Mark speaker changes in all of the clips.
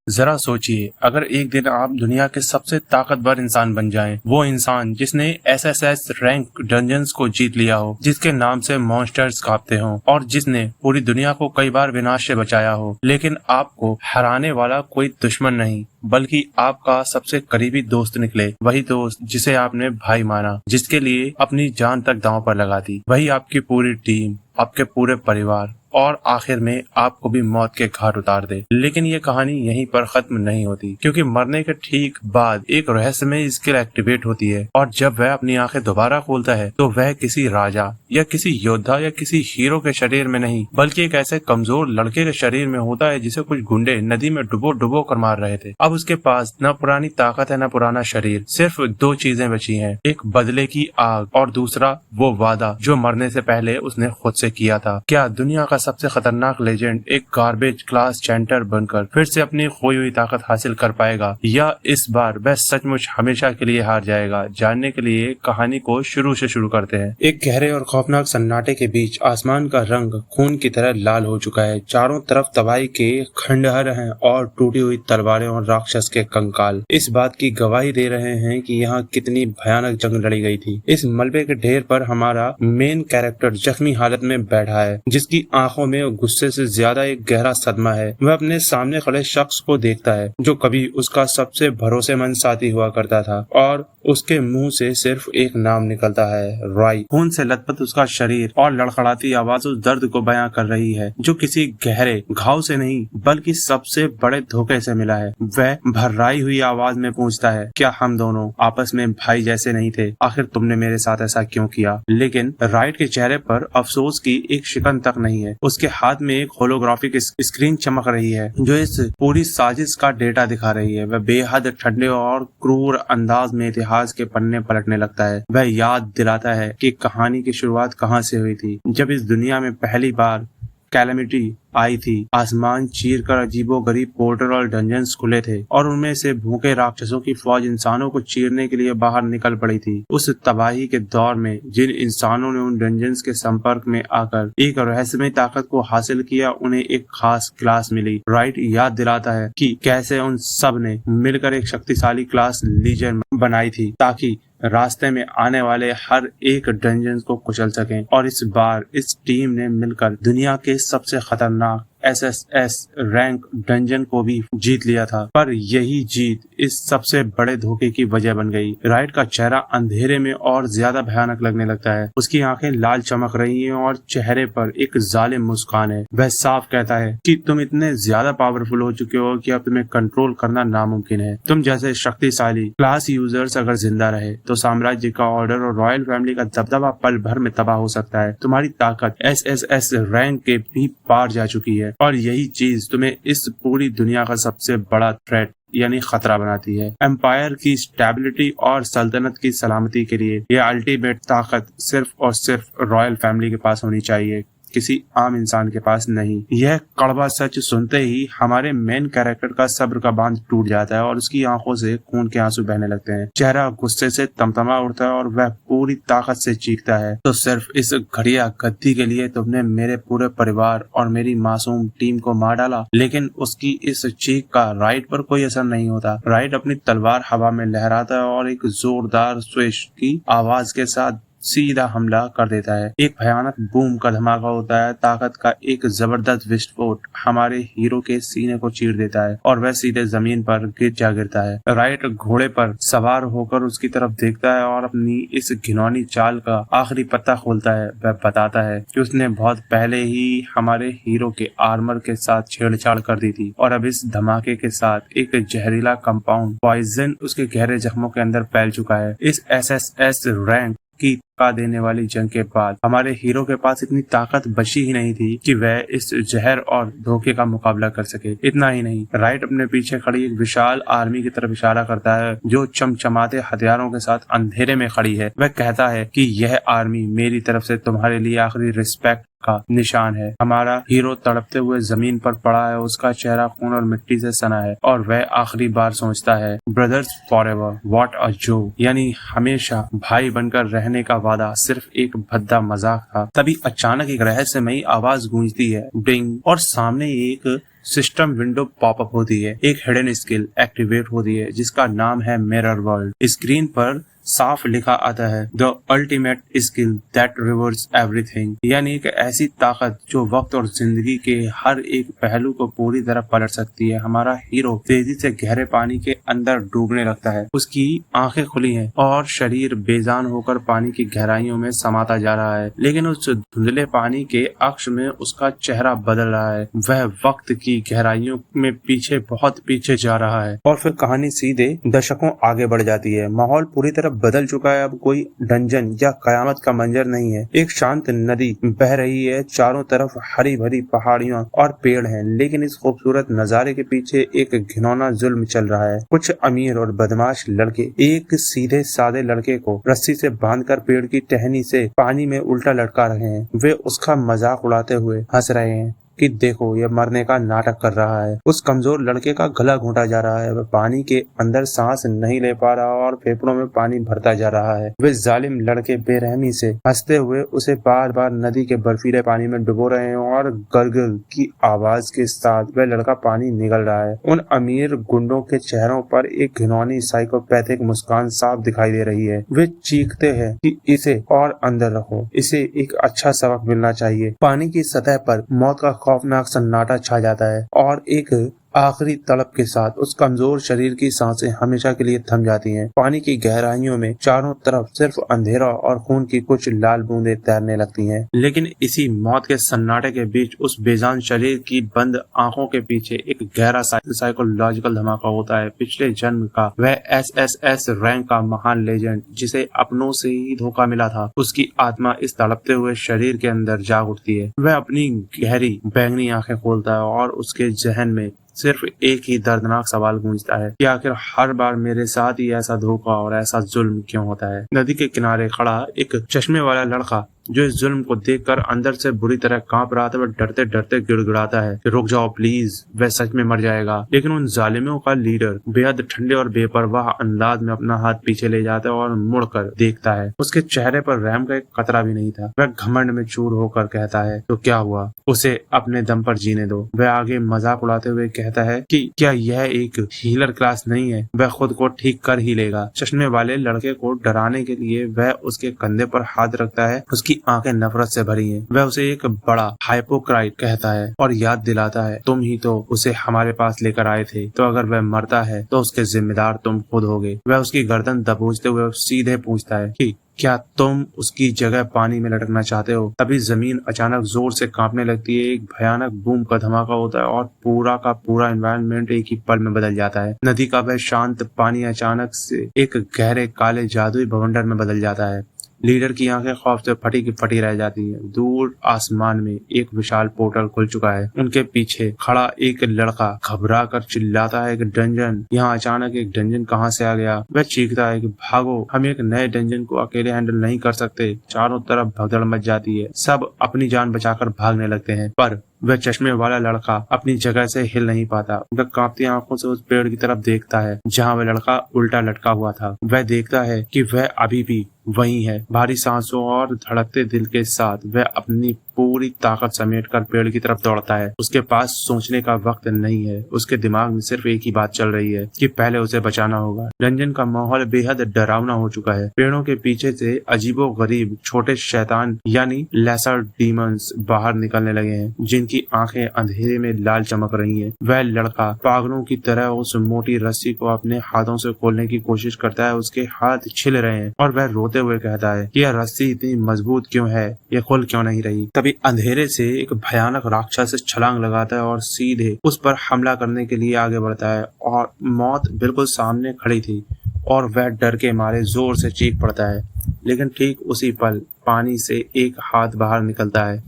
Speaker 1: जरा सोचिए, अगर एक दिन आप दुनिया के सबसे ताकतवर इंसान बन जाएं, वो इंसान जिसने एसएसएस रैंक डंजन्स को जीत लिया हो, जिसके नाम से मॉन्स्टर्स कांपते हों और जिसने पूरी दुनिया को कई बार विनाश से बचाया हो, लेकिन आपको हराने वाला कोई दुश्मन नहीं बल्कि आपका सबसे करीबी दोस्त निकले। वही दोस्त जिसे आपने भाई माना, जिसके लिए अपनी जान तक दांव पर लगा दी, वही आपकी पूरी टीम, आपके पूरे परिवार और आखिर में आपको भी मौत के घाट उतार दे। लेकिन ये कहानी यहीं पर खत्म नहीं होती, क्योंकि मरने के ठीक बाद एक रहस्यमय स्किल एक्टिवेट होती है और जब वह अपनी आंखें दोबारा खोलता है तो वह किसी राजा या किसी योद्धा या किसी हीरो के शरीर में नहीं बल्कि एक ऐसे कमजोर लड़के के शरीर में होता है जिसे कुछ गुंडे नदी में डुबो डुबो कर मार रहे थे। अब उसके पास न पुरानी ताकत है न पुराना शरीर, सिर्फ दो चीजें बची हैं, एक बदले की आग और दूसरा वो वादा जो मरने से पहले उसने खुद से किया था। क्या दुनिया का सबसे खतरनाक लेजेंड एक गार्बेज क्लास चैंटर बनकर फिर से अपनी खोई हुई ताकत हासिल कर पाएगा, या इस बार वह सचमुच हमेशा के लिए हार जाएगा? जानने के लिए कहानी को शुरू से शुरू करते हैं। एक गहरे और खौफनाक सन्नाटे के बीच आसमान का रंग खून की तरह लाल हो चुका है। चारों तरफ तबाही के खंडहर हैं और टूटी हुई तलवारें और राक्षस के कंकाल इस बात की गवाही दे रहे हैं कि यहाँ कितनी भयानक जंग लड़ी गई थी। इस मलबे के ढेर पर हमारा मेन कैरेक्टर जख्मी हालत में बैठा है, जिसकी आंखों में गुस्से से ज्यादा एक गहरा सदमा है। वह अपने सामने खड़े शख्स को देखता है जो कभी उसका सबसे भरोसेमंद साथी हुआ करता था और उसके मुंह से सिर्फ एक नाम निकलता है, रॉय। खून से लथपथ उसका शरीर और लड़खड़ाती आवाज उस दर्द को बयां कर रही है जो किसी गहरे घाव से नहीं बल्कि सबसे बड़े धोखे से मिला है। वह भर्राई हुई आवाज में पूछता है, क्या हम दोनों आपस में भाई जैसे नहीं थे? आखिर तुमने मेरे साथ ऐसा क्यों किया? लेकिन राइट के चेहरे पर अफसोस की एक शिकन तक नहीं है। उसके हाथ में एक होलोग्राफिक स्क्रीन चमक रही है जो इस पूरी साजिश का डेटा दिखा रही है। वह बेहद ठंडे और क्रूर अंदाज में इतिहास के पन्ने पलटने लगता है। वह याद दिलाता है कि कहानी की शुरुआत कहां से हुई थी, जब इस दुनिया में पहली बार कैलेमिटी आई थी। आसमान चीर कर अजीबोगरीब पोर्टल और डंजन्स खुले थे और उनमें से भूखे राक्षसों की फौज इंसानों को चीरने के लिए बाहर निकल पड़ी थी। उस तबाही के दौर में जिन इंसानों ने उन डंजन्स के संपर्क में आकर एक रहस्यमय ताकत को हासिल किया, उन्हें एक खास क्लास मिली। राइट याद दिलाता है कि कैसे उन सब ने मिलकर एक शक्तिशाली क्लास लीजन बनाई थी ताकि रास्ते में आने वाले हर एक डंजन को कुचल सकें। और इस बार इस टीम ने मिलकर दुनिया के सबसे खतरनाक एसएसएस रैंक डंजन को भी जीत लिया था। पर यही जीत इस सबसे बड़े धोखे की वजह बन गई। राइट का चेहरा अंधेरे में और ज्यादा भयानक लगने लगता है। उसकी आंखें लाल चमक रही हैं और चेहरे पर एक जालिम मुस्कान है। वह साफ कहता है कि तुम इतने ज्यादा पावरफुल हो चुके हो कि अब तुम्हें कंट्रोल करना नामुमकिन है। तुम जैसे शक्तिशाली क्लास यूजर्स अगर जिंदा रहे तो साम्राज्य का ऑर्डर और रॉयल फैमिली का दबदबा पल भर में तबाह हो सकता है। तुम्हारी ताकत एसएसएस रैंक के भी पार जा चुकी है और यही चीज तुम्हें इस पूरी दुनिया का सबसे बड़ा थ्रेट यानी खतरा बनाती है। एम्पायर की स्टेबिलिटी और सल्तनत की सलामती के लिए यह अल्टीमेट ताकत सिर्फ और सिर्फ रॉयल फैमिली के पास होनी चाहिए, किसी आम इंसान के पास नहीं। यह कड़वा सच सुनते ही हमारे मेन कैरेक्टर का सब्र का बांध टूट जाता है और उसकी आंखों से खून के आंसू बहने लगते हैं। चेहरा गुस्से से तमतमा उठता है और वह पूरी ताकत से चीखता है, तो सिर्फ इस घड़िया गद्दी के लिए तुमने मेरे पूरे परिवार और मेरी मासूम टीम को मार डाला। लेकिन उसकी इस चीख का राइट पर कोई असर नहीं होता। राइट अपनी तलवार हवा में लहराता है और एक जोरदार स्विश की आवाज के साथ सीधा हमला कर देता है। एक भयानक बूम का धमाका होता है। ताकत का एक जबरदस्त विस्फोट हमारे हीरो के सीने को चीर देता है और वह सीधे जमीन पर गिरता है। राइट घोड़े पर सवार होकर उसकी तरफ देखता है और अपनी इस घिनौनी चाल का आखिरी पत्ता खोलता है। वह बताता है कि उसने बहुत पहले ही हमारे हीरो के आर्मर के साथ छेड़छाड़ कर दी थी और अब इस धमाके के साथ एक जहरीला कंपाउंड पॉइजन उसके गहरे जख्मों के अंदर फैल चुका है। इस एसएसएस रैंक की थका देने वाली जंग के बाद हमारे हीरो के पास इतनी ताकत बची ही नहीं थी कि वह इस जहर और धोखे का मुकाबला कर सके। इतना ही नहीं, राइट अपने पीछे खड़ी एक विशाल आर्मी की तरफ इशारा करता है जो चमचमाते हथियारों के साथ अंधेरे में खड़ी है। वह कहता है कि यह आर्मी मेरी तरफ से तुम्हारे लिए आखिरी रिस्पेक्ट का निशान है। हमारा हीरो तड़पते हुए जमीन पर पड़ा है, उसका चेहरा खून और मिट्टी से सना है और वह आखिरी बार सोचता है, brothers forever, what a joke, यानी हमेशा भाई बनकर रहने का वादा सिर्फ एक भद्दा मजाक था। तभी अचानक एक रहस्यमयी आवाज गूंजती है, डिंग, और सामने एक सिस्टम विंडो पॉपअप होती है। एक हिडन स्किल एक्टिवेट होती है जिसका नाम है मिरर वर्ल्ड। स्क्रीन पर साफ लिखा आता है, the ultimate skill that reverse everything, यानी एक ऐसी ताकत जो वक्त और जिंदगी के हर एक पहलू को पूरी तरह पलट सकती है। हमारा हीरो तेजी से गहरे पानी के अंदर डूबने लगता है। उसकी आंखें खुली हैं और शरीर बेजान होकर पानी की गहराइयों में समाता जा रहा है, लेकिन उस धुंधले पानी के अक्ष में उसका चेहरा बदल रहा है। वह वक्त की गहराइयों में पीछे, बहुत पीछे जा रहा है। और फिर कहानी सीधे दशकों आगे बढ़ जाती है। माहौल पूरी तरह बदल चुका है। अब कोई डंजन या कयामत का मंजर नहीं है। एक शांत नदी बह रही है, चारों तरफ हरी भरी पहाड़ियां और पेड़ हैं, लेकिन इस खूबसूरत नजारे के पीछे एक घिनौना जुल्म चल रहा है। कुछ अमीर और बदमाश लड़के एक सीधे सादे लड़के को रस्सी से बांधकर पेड़ की टहनी से पानी में उल्टा लटका रहे हैं। वे उसका मजाक उड़ाते हुए हंस रहे हैं कि देखो, यह मरने का नाटक कर रहा है। उस कमजोर लड़के का गला घोंटा जा रहा है। वह पानी के अंदर सांस नहीं ले पा रहा और फेफड़ों में पानी भरता जा रहा है। वे जालिम लड़के बेरहमी से हंसते हुए उसे बार बार नदी के बर्फीले पानी में डुबो रहे हैं और गरगल की आवाज के साथ वह लड़का पानी निगल रहा है। उन अमीर गुंडों के चेहरों पर एक घिनौनी साइकोपैथिक मुस्कान साफ दिखाई दे रही है। वे चीखते हैं कि इसे और अंदर रखो, इसे एक अच्छा सबक मिलना चाहिए। पानी की सतह पर मौत का खौफनाक सन्नाटा छा जाता है और एक आखिरी तड़प के साथ उस कमजोर शरीर की सांसें हमेशा के लिए थम जाती हैं। पानी की गहराइयों में चारों तरफ सिर्फ अंधेरा और खून की कुछ लाल बूंदें तैरने लगती हैं। लेकिन इसी मौत के सन्नाटे के बीच उस बेजान शरीर की बंद आंखों के पीछे एक गहरा साइकोलॉजिकल धमाका होता है। पिछले जन्म का वह SSS रैंक का महान लेजेंड, जिसे अपनों से ही धोखा मिला था, उसकी आत्मा इस तड़पते हुए शरीर के अंदर जाग उठती है। वह अपनी गहरी बैंगनी आंखें खोलता है और उसके जहन में सिर्फ एक ही दर्दनाक सवाल गूंजता है कि आखिर हर बार मेरे साथ ही ऐसा धोखा और ऐसा जुल्म क्यों होता है। नदी के किनारे खड़ा एक चश्मे वाला लड़का जो इस जुल्म को देखकर अंदर से बुरी तरह कांप रहा था, वह डरते डरते गिड़गिड़ाता है, रुक जाओ प्लीज, वह सच में मर जाएगा। लेकिन उन जालिमों का लीडर बेहद ठंडे और बेपरवाह अंदाज में अपना हाथ पीछे ले जाता है और मुड़कर देखता है। उसके चेहरे पर रहम का एक कतरा भी नहीं था। वह घमंड में चूर होकर कहता है, तो क्या हुआ, उसे अपने दम पर जीने दो। वह आगे मजाक उड़ाते हुए कहता है कि क्या यह एक हीलर क्लास नहीं है, वह खुद को ठीक कर ही लेगा। चश्मे वाले लड़के को डराने के लिए वह उसके कंधे पर हाथ रखता है। उसकी आंखें नफरत से भरी हैं। वह उसे एक बड़ा हाइपोक्राइट कहता है और याद दिलाता है, तुम ही तो उसे हमारे पास लेकर आए थे, तो अगर वह मरता है तो उसके जिम्मेदार तुम खुद होगे। वह उसकी गर्दन दबोचते हुए सीधे पूछता है कि क्या तुम उसकी जगह पानी में लटकना चाहते हो। तभी जमीन अचानक जोर से कांपने लगती है। एक भयानक बूम का धमाका होता है और पूरा का पूरा एनवायरनमेंट एक ही पल में बदल जाता है। नदी का वह शांत पानी अचानक से एक गहरे काले जादुई भवंडर में बदल जाता है। लीडर की आंखें खौफ से फटी की फटी रह जाती हैं। दूर आसमान में एक विशाल पोर्टल खुल चुका है। उनके पीछे खड़ा एक लड़का घबरा कर चिल्लाता है कि डंजन, यहाँ अचानक एक डंजन कहाँ से आ गया। वह चीखता है कि भागो, हम एक नए डंजन को अकेले हैंडल नहीं कर सकते। चारों तरफ भगदड़ मच जाती है। सब अपनी जान बचाकर भागने लगते हैं, पर वह चश्मे वाला लड़का अपनी जगह से हिल नहीं पाता। वह कांपती आंखों से उस पेड़ की तरफ देखता है जहाँ वह लड़का उल्टा लटका हुआ था। वह देखता है कि वह अभी भी वही है। भारी सांसों और धड़कते दिल के साथ वह अपनी पूरी ताकत समेटकर पेड़ की तरफ दौड़ता है। उसके पास सोचने का वक्त नहीं है। उसके दिमाग में सिर्फ एक ही बात चल रही है कि पहले उसे बचाना होगा। रंजन का माहौल बेहद डरावना हो चुका है। पेड़ों के पीछे से अजीबो गरीब छोटे शैतान यानी लेसर डीमंस बाहर निकलने लगे हैं, जिनकी आंखें अंधेरे में लाल चमक रही हैं। वह लड़का पागलों की तरह उस मोटी रस्सी को अपने हाथों से खोलने की कोशिश करता है। उसके हाथ छिल रहे हैं और वह रोते हुए कहता है कि यह रस्सी इतनी मजबूत क्यों है, यह खुल क्यों नहीं रही। तभी अंधेरे से एक भयानक राक्षस छलांग लगाता है और सीधे उस पर हमला करने के लिए आगे बढ़ता है। और मौत बिल्कुल सामने खड़ी थी और वह डर के मारे जोर से चीख पड़ता है। लेकिन ठीक उसी पल पानी से एक हाथ बाहर निकलता है।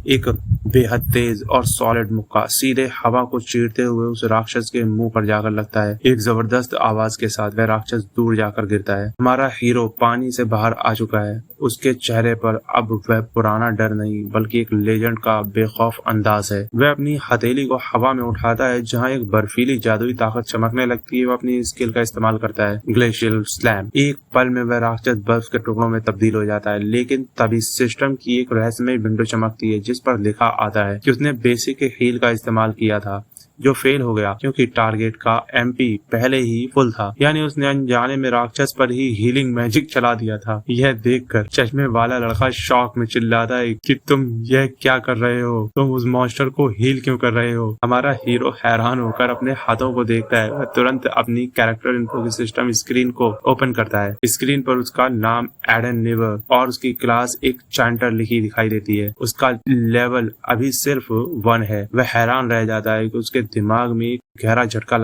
Speaker 1: एक बेहद तेज और सॉलिड मुक्का सीधे हवा को चीरते हुए उस राक्षस के मुंह पर जाकर लगता है। एक जबरदस्त आवाज के साथ वह राक्षस दूर जाकर गिरता है। हमारा हीरो पानी से बाहर आ चुका है। उसके चेहरे पर अब वह पुराना डर नहीं बल्कि एक लेजेंड का बेखौफ अंदाज है। वह अपनी हथेली को हवा में उठाता है, जहाँ एक बर्फीली जादुई ताकत चमकने लगती है। वह अपनी स्किल का इस्तेमाल करता है, ग्लेशियल स्लैम। एक पल में वह राक्षस बर्फ के टुकड़ों में तब्दील हो जाता है, लेकिन तभी सिस्टम की एक रहस्यमय विंडो चमकती है जिस पर लिखा आता है कि उसने बेसिक हील का इस्तेमाल किया था, जो फेल हो गया क्योंकि टारगेट का एमपी पहले ही फुल था। यानी उसने अनजाने में राक्षस पर ही हीलिंग मैजिक चला दिया था। यह देखकर चश्मे वाला लड़का शॉक में चिल्लाता है कि तुम यह क्या कर रहे हो, तुम उस मॉन्स्टर को हील क्यों कर रहे हो। हमारा हीरो हैरान होकर अपने हाथों को देखता है। वह तुरंत अपनी कैरेक्टर इन्फो की सिस्टम स्क्रीन को ओपन करता है। स्क्रीन पर उसका नाम एडन नेवर और उसकी क्लास एक चैंटर लिखी दिखाई देती है। उसका लेवल अभी सिर्फ 1 है। वह हैरान रह जाता है कि उसके दिमाग में गहरा झटका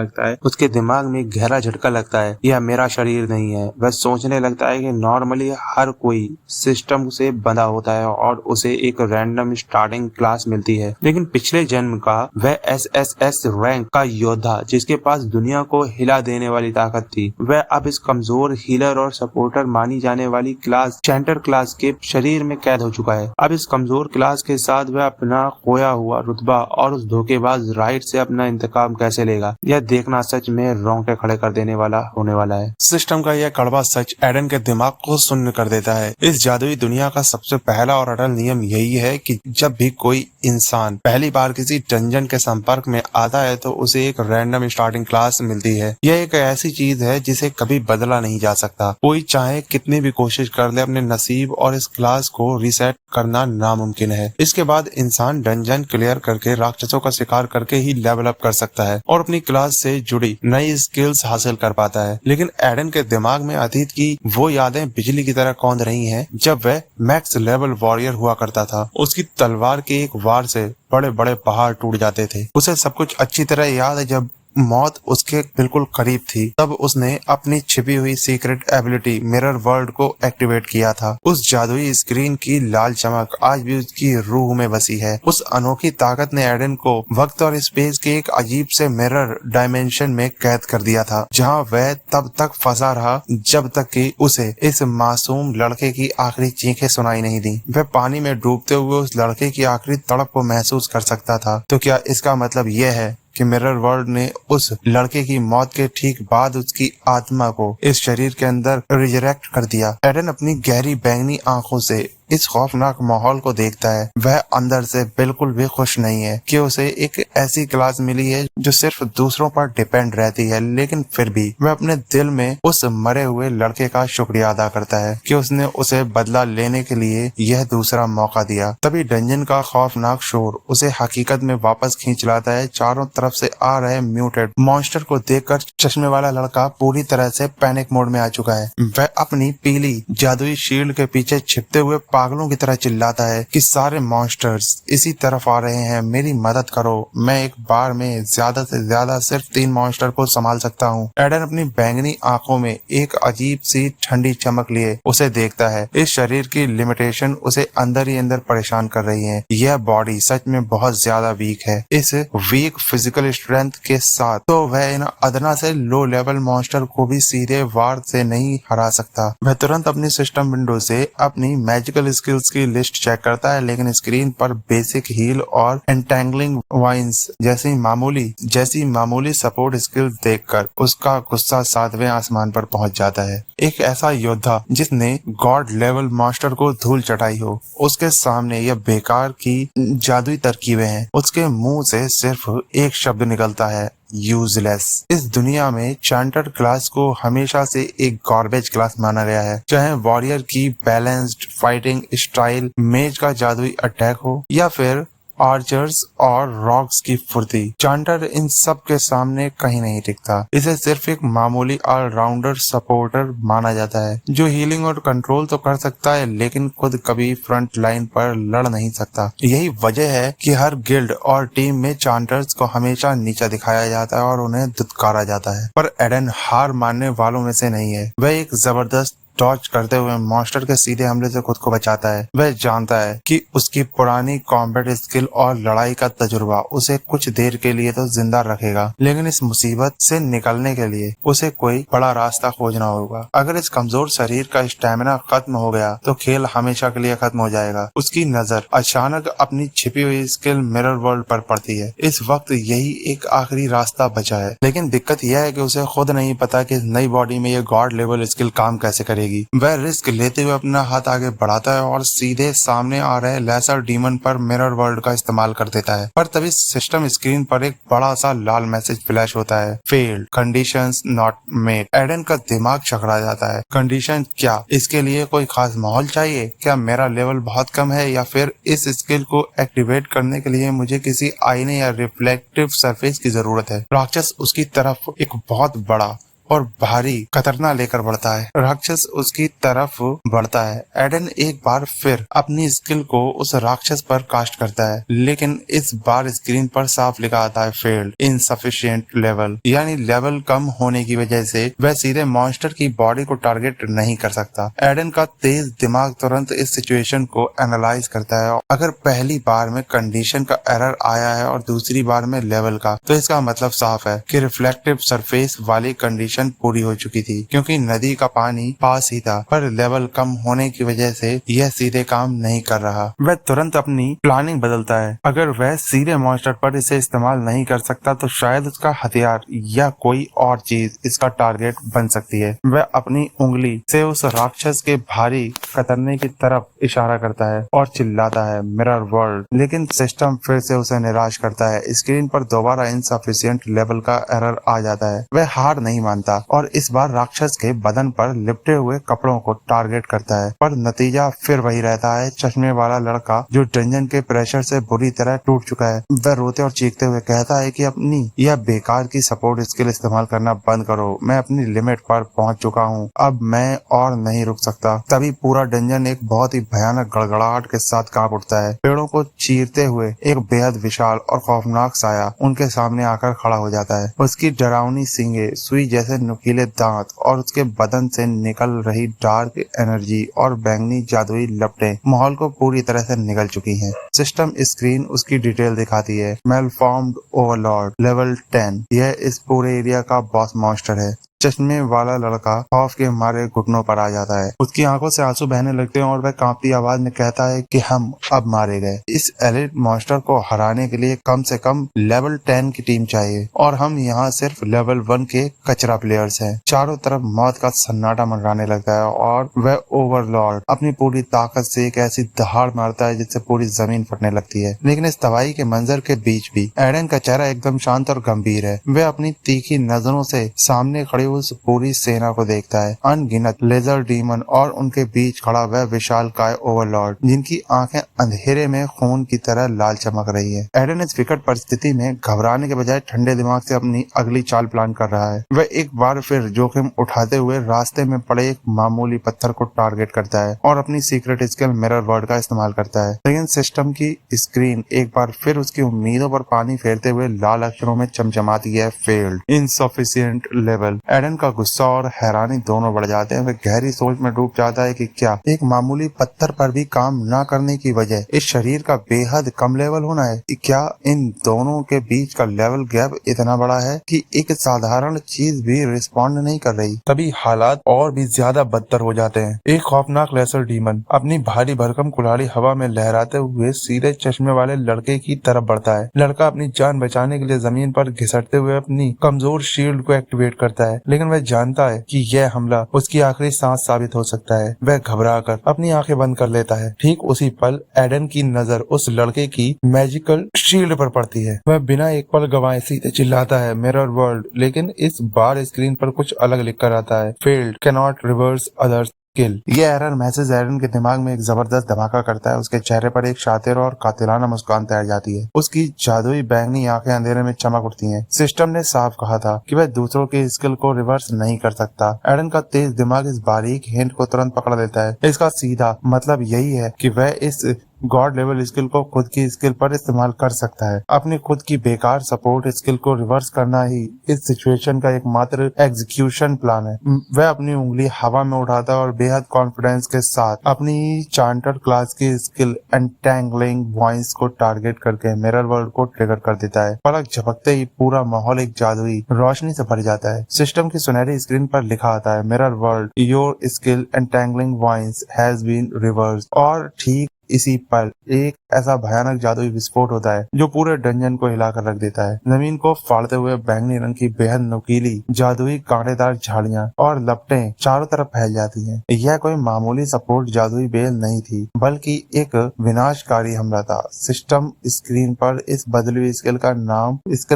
Speaker 1: लगता है। यह मेरा शरीर नहीं है। वह सोचने लगता है कि नॉर्मली हर कोई सिस्टम से बंधा होता है और उसे एक रैंडम स्टार्टिंग क्लास मिलती है, लेकिन पिछले जन्म का वह एसएसएस रैंक का योद्धा जिसके पास दुनिया को हिला देने वाली ताकत थी, वह अब इस कमजोर हीलर और सपोर्टर मानी जाने वाली क्लास चैंटर क्लास के शरीर में कैद हो चुका है। अब इस कमजोर क्लास के साथ वह अपना खोया हुआ रुतबा और उस धोखेबाज राइट से अपना इंतकाम कैसे लेगा, यह देखना सच में रोंगटे खड़े कर देने वाला होने वाला है। सिस्टम का यह कड़वा सच एडन के दिमाग को सुन्न कर देता है। इस जादुई दुनिया का सबसे पहला और अटल नियम यही है कि जब भी कोई इंसान पहली बार किसी डंजन के संपर्क में आता है तो उसे एक रैंडम स्टार्टिंग क्लास मिलती है। यह एक ऐसी चीज है जिसे कभी बदला नहीं जा सकता। कोई चाहे कितनी भी कोशिश कर ले, अपने नसीब और इस क्लास को रिसेट करना नामुमकिन है। इसके बाद इंसान डंजन क्लियर करके राक्षसों का शिकार करके ही लेवल अप कर सकता है और अपनी क्लास से जुड़ी नई स्किल्स हासिल कर पाता है। लेकिन एडन के दिमाग में अतीत की वो यादें बिजली की तरह कौंध रही हैं जब वह मैक्स लेवल वॉरियर हुआ करता था। उसकी तलवार के एक वार से बड़े बड़े पहाड़ टूट जाते थे। उसे सब कुछ अच्छी तरह याद है। जब मौत उसके बिल्कुल करीब थी तब उसने अपनी छिपी हुई सीक्रेट एबिलिटी मिरर वर्ल्ड को एक्टिवेट किया था। उस जादुई स्क्रीन की लाल चमक आज भी उसकी रूह में बसी है। उस अनोखी ताकत ने एडन को वक्त और स्पेस के एक अजीब से मिरर डायमेंशन में कैद कर दिया था, जहां वह तब तक फंसा रहा जब तक कि उसे इस मासूम लड़के की आखिरी चीखें सुनाई नहीं दी। वह पानी में डूबते हुए उस लड़के की आखिरी तड़प को महसूस कर सकता था। तो क्या इसका मतलब यह है कि मिरर वर्ल्ड ने उस लड़के की मौत के ठीक बाद उसकी आत्मा को इस शरीर के अंदर रिजरेक्ट कर दिया? एडन अपनी गहरी बैंगनी आंखों से इस खौफनाक माहौल को देखता है। वह अंदर से बिल्कुल भी खुश नहीं है कि उसे एक ऐसी क्लास मिली है जो सिर्फ दूसरों पर डिपेंड रहती है, लेकिन फिर भी वह अपने दिल में उस मरे हुए लड़के का शुक्रिया अदा करता है कि उसने उसे बदला लेने के लिए यह दूसरा मौका दिया। तभी डंजन का खौफनाक शोर उसे हकीकत में वापस खींच लाता है। चारों तरफ से आ रहे म्यूटेड मॉन्स्टर को देखकर चश्मे वाला लड़का पूरी तरह से पैनिक मोड में आ चुका है। वह अपनी पीली जादुई शील्ड के पीछे छिपते हुए पागलों की तरह चिल्लाता है कि सारे मॉन्स्टर्स इसी तरफ आ रहे हैं, मेरी मदद करो। मैं एक बार में ज्यादा से ज्यादा सिर्फ 3 मॉन्स्टर को संभाल सकता हूँ। एडन अपनी बैंगनी आंखों में एक अजीब सी ठंडी चमक लिए उसे देखता है। इस शरीर की लिमिटेशन उसे अंदर ही अंदर परेशान कर रही है। यह बॉडी सच में बहुत ज्यादा वीक है। इस वीक फिजिकल स्ट्रेंथ के साथ तो वह इन अदना से लो लेवल मॉन्स्टर को भी सीधे वार से नहीं हरा सकता। वह तुरंत अपनी सिस्टम विंडो से अपनी मैजिकल स्किल्स की लिस्ट चेक करता है, लेकिन स्क्रीन पर बेसिक हील और एंटेंगलिंग वाइंस जैसी मामूली सपोर्ट स्किल्स देखकर उसका गुस्सा 7वें आसमान पर पहुंच जाता है। एक ऐसा योद्धा जिसने गॉड लेवल मास्टर को धूल चटाई हो, उसके सामने यह बेकार की जादुई तरकीबें हैं। उसके मुंह से सिर्फ एक शब्द निकलता है, यूजलेस। इस दुनिया में चैंटर क्लास को हमेशा से एक गॉर्बेज क्लास माना गया है, चाहे वॉरियर की बैलेंस्ड फाइटिंग स्टाइल, मेज का जादुई अटैक हो या फिर आर्चर्स और रॉक्स की फुर्ती। चैंटर इन सब के सामने कहीं नहीं टिकता। इसे सिर्फ एक मामूली ऑलराउंडर सपोर्टर माना जाता है जो हीलिंग और कंट्रोल तो कर सकता है, लेकिन खुद कभी फ्रंट लाइन पर लड़ नहीं सकता। यही वजह है कि हर गिल्ड और टीम में चैंटर्स को हमेशा नीचा दिखाया जाता है और उन्हें दुत्कारा जाता है। पर एडन हार मानने वालों में से नहीं है। वह एक जबरदस्त
Speaker 2: डॉज करते हुए मॉन्स्टर के सीधे हमले से खुद को बचाता है। वह जानता है कि उसकी पुरानी कॉम्बैट स्किल और लड़ाई का तजुर्बा उसे कुछ देर के लिए तो जिंदा रखेगा, लेकिन इस मुसीबत से निकलने के लिए उसे कोई बड़ा रास्ता खोजना होगा। अगर इस कमजोर शरीर का स्टैमिना खत्म हो गया तो खेल हमेशा के लिए खत्म हो जाएगा। उसकी नजर अचानक अपनी छिपी हुई स्किल मिरर वर्ल्ड पर पड़ती है। इस वक्त यही एक आखिरी रास्ता बचा है, लेकिन दिक्कत यह है कि उसे खुद नहीं पता कि इस नई बॉडी में ये गॉड लेवल स्किल काम कैसे करेगी। वह रिस्क लेते हुए अपना हाथ आगे बढ़ाता है और सीधे सामने आ रहे लेसर डीमन पर मिरर वर्ल्ड का इस्तेमाल कर देता है। पर तभी सिस्टम स्क्रीन पर एक बड़ा सा लाल मैसेज फ्लैश होता है, failed, conditions not met. Aiden का दिमाग चकरा जाता है। कंडीशन क्या? इसके लिए कोई खास माहौल चाहिए? क्या मेरा लेवल बहुत कम है, या फिर इस स्किल को एक्टिवेट करने के लिए मुझे किसी आईने या रिफ्लेक्टिव सरफेस की जरूरत है? राक्षस उसकी तरफ एक बहुत बड़ा और भारी कतरना लेकर बढ़ता है। राक्षस उसकी तरफ बढ़ता है। एडन एक बार फिर अपनी स्किल को उस राक्षस पर कास्ट करता है, लेकिन इस बार स्क्रीन पर साफ लिखा आता है, फेल्ड, इनसफिशिएंट लेवल, यानी लेवल कम होने की वजह से वह सीधे मॉन्स्टर की बॉडी को टारगेट नहीं कर सकता। एडन का तेज दिमाग तुरंत इस सिचुएशन को एनालाइज करता है। अगर पहली बार में कंडीशन का एरर आया है और दूसरी बार में लेवल का, तो इसका मतलब साफ है कि रिफ्लेक्टिव सरफेस वाली कंडीशन पूरी हो चुकी थी, क्योंकि नदी का पानी पास ही था, पर लेवल कम होने की वजह से यह सीधे काम नहीं कर रहा। वह तुरंत अपनी प्लानिंग बदलता है। अगर वह सीधे मॉन्स्टर पर इसे इस्तेमाल नहीं कर सकता तो शायद उसका हथियार या कोई और चीज इसका टारगेट बन सकती है। वह अपनी उंगली से उस राक्षस के भारी कतरने की तरफ इशारा करता है और चिल्लाता है, मिरर वर्ल्ड, लेकिन सिस्टम फिर से उसे निराश करता है। स्क्रीन पर दोबारा इनसफिशिएंट लेवल का एरर आ जाता है। वह हार नहीं मानता और इस बार राक्षस के बदन पर लिपटे हुए कपड़ों को टारगेट करता है, पर नतीजा फिर वही रहता है। चश्मे वाला लड़का जो डंजन के प्रेशर से बुरी तरह टूट चुका है, वह रोते और चीखते हुए कहता है कि अपनी यह बेकार की सपोर्ट स्किल इस्तेमाल करना बंद करो। मैं अपनी लिमिट पर पहुंच चुका हूं, अब मैं और नहीं रुक सकता। तभी पूरा डंजन एक बहुत ही भयानक गड़गड़ाहट के साथ कांप उठता है। पेड़ों को चीरते हुए एक बेहद विशाल और खौफनाक साया उनके सामने आकर खड़ा हो जाता है। उसकी डरावनी सींगें, सुई जैसे नुकीले दांत और उसके बदन से निकल रही डार्क एनर्जी और बैंगनी जादुई लपटें माहौल को पूरी तरह से निगल चुकी हैं। सिस्टम स्क्रीन उसकी डिटेल दिखाती है, मेलफॉर्म्ड ओवरलॉर्ड, लेवल 10। यह इस पूरे एरिया का बॉस मॉन्स्टर है। चश्मे वाला लड़का खौफ के मारे घुटनों पर आ जाता है। उसकी आंखों से आंसू बहने लगते हैं और वह कांपती आवाज में कहता है कि हम अब मारे गए। इस एलिट मॉन्स्टर को हराने के लिए कम से कम लेवल 10 की टीम चाहिए और हम यहाँ सिर्फ लेवल 1 के कचरा प्लेयर्स हैं। चारों तरफ मौत का सन्नाटा मंडराने लगता है और वह ओवरलॉर्ड अपनी पूरी ताकत से एक ऐसी दहाड़ मारता है जिससे पूरी जमीन फटने लगती है। लेकिन इस तबाही के मंजर के बीच भी एडन का चेहरा एकदम शांत और गंभीर है। वह अपनी तीखी नजरों से सामने खड़े उस पूरी सेना को देखता है। अनगिनत लेजर डीमन और उनके बीच खड़ा वह विशाल काय ओवरलॉर्ड, जिनकी आंखें अंधेरे में खून की तरह लाल चमक रही है। एडन इस विकट परिस्थिति में घबराने के बजाय ठंडे दिमाग से अपनी अगली चाल प्लान कर रहा है। वह एक बार फिर जोखिम उठाते हुए रास्ते में पड़े एक मामूली पत्थर को टारगेट करता है और अपनी सीक्रेट स्किल मिरर वर्ल्ड का इस्तेमाल करता है। लेकिन सिस्टम की स्क्रीन एक बार फिर उसकी उम्मीदों पर पानी फेरते हुए लाल अक्षरों में चमचमाती है, फेल्ड, इनसफिशिएंट लेवल। एडन का गुस्सा और हैरानी दोनों बढ़ जाते हैं। वह गहरी सोच में डूब जाता है कि क्या एक मामूली पत्थर पर भी काम न करने की वजह इस शरीर का बेहद कम लेवल होना है? क्या इन दोनों के बीच का लेवल गैप इतना बड़ा है कि एक साधारण चीज भी रिस्पॉन्ड नहीं कर रही? तभी हालात और भी ज्यादा बदतर हो जाते हैं। एक खौफनाक लेसर डीमन अपनी भारी भरकम कुल्हाड़ी हवा में लहराते हुए सीधे चश्मे वाले लड़के की तरफ बढ़ता है। लड़का अपनी जान बचाने के लिए जमीन पर घिसटते हुए अपनी कमजोर शील्ड को एक्टिवेट करता है, लेकिन वह जानता है कि यह हमला उसकी आखिरी सांस साबित हो सकता है। वह घबराकर अपनी आंखें बंद कर लेता है। ठीक उसी पल एडन की नजर उस लड़के की मैजिकल शील्ड पर पड़ती है। वह बिना एक पल गंवाए सीधे चिल्लाता है, मिरर वर्ल्ड, लेकिन इस बार स्क्रीन पर कुछ अलग लिखकर आता है, फेल्ड, कैनॉट रिवर्स अदर्स किल। यह एरर मैसेज एडन के दिमाग में एक जबरदस्त धमाका करता है। उसके चेहरे पर एक शातिर और कातिलाना मुस्कान तैर जाती है। उसकी जादुई बैंगनी आंखें अंधेरे में चमक उठती हैं। सिस्टम ने साफ कहा था कि वह दूसरों के स्किल को रिवर्स नहीं कर सकता। एडन का तेज दिमाग इस बारीक हिंट को तुरंत पकड़ लेता है। इसका सीधा मतलब यही है कि वह इस गॉड लेवल स्किल को खुद की स्किल पर इस्तेमाल कर सकता है। अपनी खुद की बेकार सपोर्ट स्किल को रिवर्स करना ही इस सिचुएशन का एकमात्र एग्जीक्यूशन प्लान है। वह अपनी उंगली हवा में उठाता है और बेहद कॉन्फिडेंस के साथ अपनी चांटर क्लास की स्किल एंटेंगलिंग वॉइस को टारगेट करके मिरर वर्ल्ड को ट्रिगर कर देता है। पलक झपकते ही पूरा माहौल एक जादुई रोशनी से भर जाता है। सिस्टम की सुनहरी स्क्रीन पर लिखा आता है, mirror world, your skill entangling voice has been reversed. और ठीक इसी पल एक ऐसा भयानक जादुई विस्फोट होता है जो पूरे डंजन को हिलाकर रख देता है। जमीन को फाड़ते हुए बैंगनी रंग की बेहद नुकीली जादुई कांटेदार झाड़ियां और लपटें चारों तरफ फैल जाती हैं। यह कोई मामूली सपोर्ट जादुई बेल नहीं थी, बल्कि एक विनाशकारी हमला था। सिस्टम स्क्रीन पर इस बदली हुई स्किल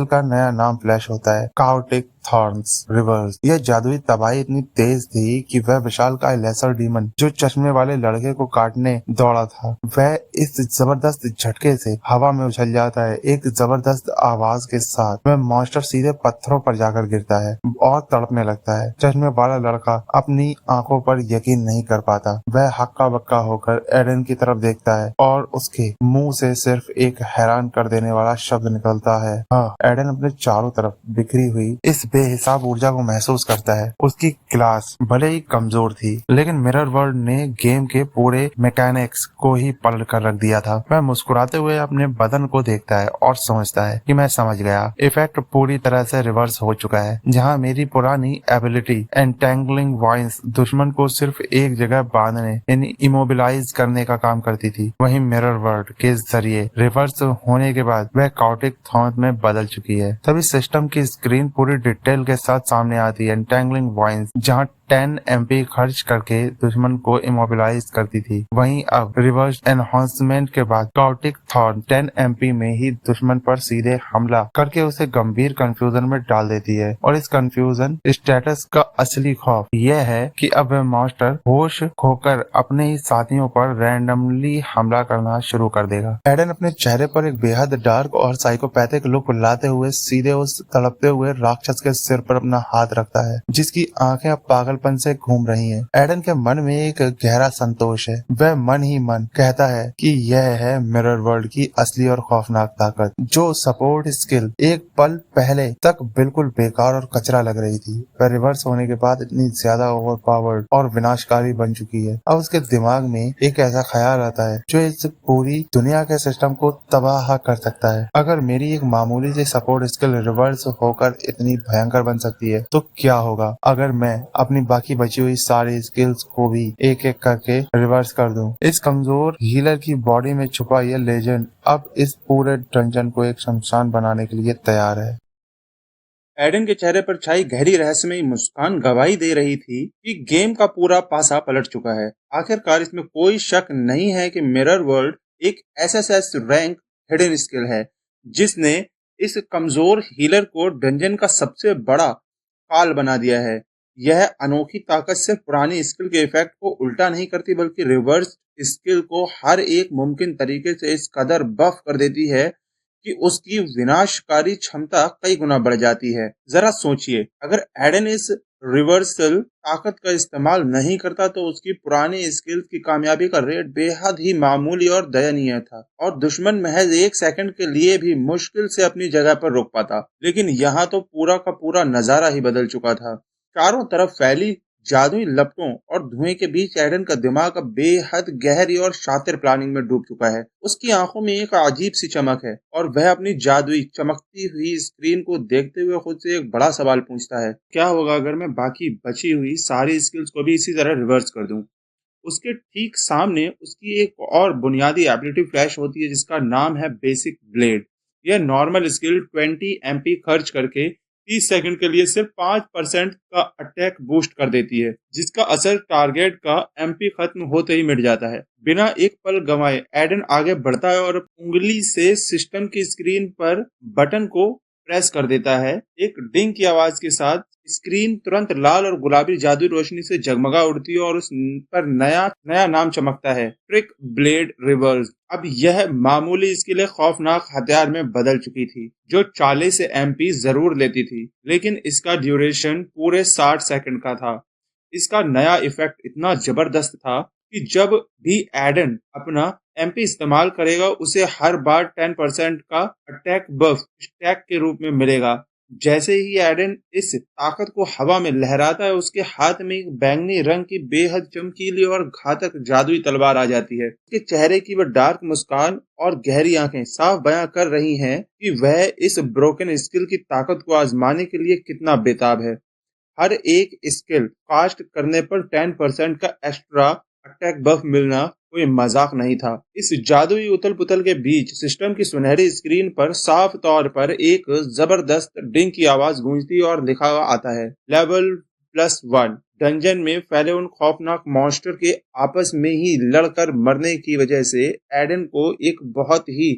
Speaker 2: का नया नाम फ्लैश होता है, काओटिक थॉर्न्स रिवर्स। यह जादुई तबाही इतनी तेज थी कि वह विशालकाय लेसर डीमन जो चश्मे वाले लड़के को काटने दौड़ा था, वह इस जबरदस्त झटके से हवा में उछल जाता है। एक जबरदस्त आवाज के साथ वह मॉन्स्टर सीधे पत्थरों पर जाकर गिरता है और तड़पने लगता है। चश्मे वाला लड़का अपनी आंखों पर यकीन नहीं कर पाता। वह हक्का बक्का होकर एडन की तरफ देखता है और उसके मुंह से सिर्फ एक हैरान कर देने वाला शब्द निकलता है, हाँ। एडन अपने चारों तरफ बिखरी हुई इस बेहिसाब ऊर्जा को महसूस करता है। उसकी क्लास भले ही कमजोर थी, लेकिन मिरर वर्ल्ड ने गेम के पूरे मैकेनिक्स को ही पलट कर रख दिया था। वह मुस्कुराते हुए अपने बदन को देखता है और समझता है कि मैं समझ गया, इफेक्ट पूरी तरह से रिवर्स हो चुका है। जहां मेरी पुरानी एबिलिटी एंटेंगलिंग वॉइस दुश्मन को सिर्फ एक जगह बांधने यानी इमोबिलाइज करने का काम करती थी, वहीं मिरर वर्ल्ड के जरिए रिवर्स होने के बाद वह काउटिक थॉर्न में बदल चुकी है। तभी सिस्टम की स्क्रीन पूरी डिटेल के साथ सामने आती है। एंटेंगलिंग वॉइस जहां 10 MP खर्च करके दुश्मन को इमोबिलाइज करती थी, वहीं अब रिवर्स एनहांसमेंट के बाद काउटिक थॉर्न 10 MP में ही दुश्मन पर सीधे हमला करके उसे गंभीर कंफ्यूजन में डाल देती है। और इस कंफ्यूजन स्टेटस का असली खौफ यह है कि अब वह मॉन्स्टर होश खोकर अपने ही साथियों पर रैंडमली हमला करना शुरू कर देगा। एडन अपने चेहरे पर एक बेहद डार्क और साइकोपैथिक लुक लाते हुए सीधे उस तड़पते हुए राक्षस के सिर पर अपना हाथ रखता है, जिसकी आंखें अब पागलपन से घूम रही हैं। एडन के मन में एक गहरा संतोष है। वह मन ही मन कहता है कि यह है मिरर वर्ल्ड की असली और खौफनाक ताकत। जो सपोर्ट स्किल एक पल पहले तक बिल्कुल बेकार और कचरा लग रही थी, वह रिवर्स होने के बाद इतनी ज्यादा ओवरपावर्ड और विनाशकारी बन चुकी है। अब उसके दिमाग में एक ऐसा ख्याल आता है जो इस पूरी दुनिया के सिस्टम को तबाह कर सकता है। अगर मेरी एक मामूली सी सपोर्ट स्किल रिवर्स होकर इतनी भयंकर बन सकती है, तो क्या होगा अगर मैं अपनी बाकी बची हुई सारी स्किल्स को भी एक एक करके रिवर्स कर दूं। इस कमजोर हीलर की बॉडी में छुपा यह लेजेंड अब इस पूरे डंजन को एक शमशान बनाने के लिए तैयार है।
Speaker 1: एडन के चेहरे पर छाई गहरी रहस्यमयी मुस्कान गवाही दे रही थी कि गेम का पूरा पासा पलट चुका है। आखिरकार इसमें कोई शक नहीं है कि मिरर वर्ल्ड एक एसएसएस रैंक हिडन स्किल है, जिसने इस कमजोर हीलर को डंजन का सबसे बड़ा काल बना दिया है। यह अनोखी ताकत सिर्फ पुरानी स्किल के इफेक्ट को उल्टा नहीं करती, बल्कि रिवर्स स्किल को हर एक मुमकिन तरीके से इस कदर बफ कर देती है कि उसकी विनाशकारी क्षमता कई गुना बढ़ जाती है। जरा सोचिए, अगर एडन इस रिवर्सल ताकत का इस्तेमाल नहीं करता तो उसकी पुरानी स्किल्स की कामयाबी का रेट बेहद ही मामूली और दयनीय था, और दुश्मन महज एक सेकंड के लिए भी मुश्किल से अपनी जगह पर रुक पाता। लेकिन यहाँ तो पूरा का पूरा नजारा ही बदल चुका था। चारों तरफ फैली जादुई लपटों और धुएं के बीच एडन का दिमाग अब बेहद गहरी और शातिर प्लानिंग में डूब चुका है। उसकी आंखों में एक अजीब सी चमक है और वह अपनी जादुई चमकती हुई स्क्रीन को देखते हुए खुद से एक बड़ा सवाल पूछता है, क्या होगा अगर मैं बाकी बची हुई सारी स्किल्स को भी इसी तरह रिवर्स कर दूं? उसके ठीक सामने उसकी एक और बुनियादी एबिलिटी फ्लैश होती है, जिसका नाम है बेसिक ब्लेड। यह नॉर्मल स्किल 20 MP खर्च करके 30 सेकंड के लिए सिर्फ 5% का अटैक बूस्ट कर देती है, जिसका असर टारगेट का MP खत्म होते ही मिट जाता है। बिना एक पल गंवाए एडन आगे बढ़ता है और उंगली से सिस्टम की स्क्रीन पर बटन को प्रेस कर देता है। एक डिंग की आवाज के साथ स्क्रीन तुरंत लाल और गुलाबी जादुई रोशनी से जगमगा उठती है और उस पर नया नया नाम चमकता है, ट्रिक ब्लेड रिवर्स। अब यह मामूली स्किल खौफनाक हथियार में बदल चुकी थी, जो 40 MP जरूर लेती थी, लेकिन इसका ड्यूरेशन पूरे 60 सेकंड का था। इसका नया इफेक्ट इतना जबरदस्त था कि जब भी एडन अपना एमपी इस्तेमाल करेगा उसे हर बार 10% का अटैक बफ स्टैक के रूप में मिलेगा। जैसे ही एडन इस ताकत को हवा में लहराता है, उसके हाथ में एक बैंगनी रंग की बेहद चमकीली और घातक जादुई तलवार आ जाती है। उसके चेहरे की वह डार्क मुस्कान और गहरी आंखें साफ बयां कर रही हैं कि वह इस ब्रोकन स्किल की ताकत को आजमाने के लिए कितना बेताब है। हर एक स्किल कास्ट करने पर 10% का एक्स्ट्रा अटैक बफ मिलना कोई मजाक नहीं था। इस जादुई उथल पुथल के बीच सिस्टम की सुनहरी स्क्रीन पर साफ तौर पर एक जबरदस्त डिंग की आवाज गूंजती और लिखा हुआ आता है, लेवल +1। डंजन में फैले उन खौफनाक मॉन्स्टर के आपस में ही लड़कर मरने की वजह से एडन को एक बहुत ही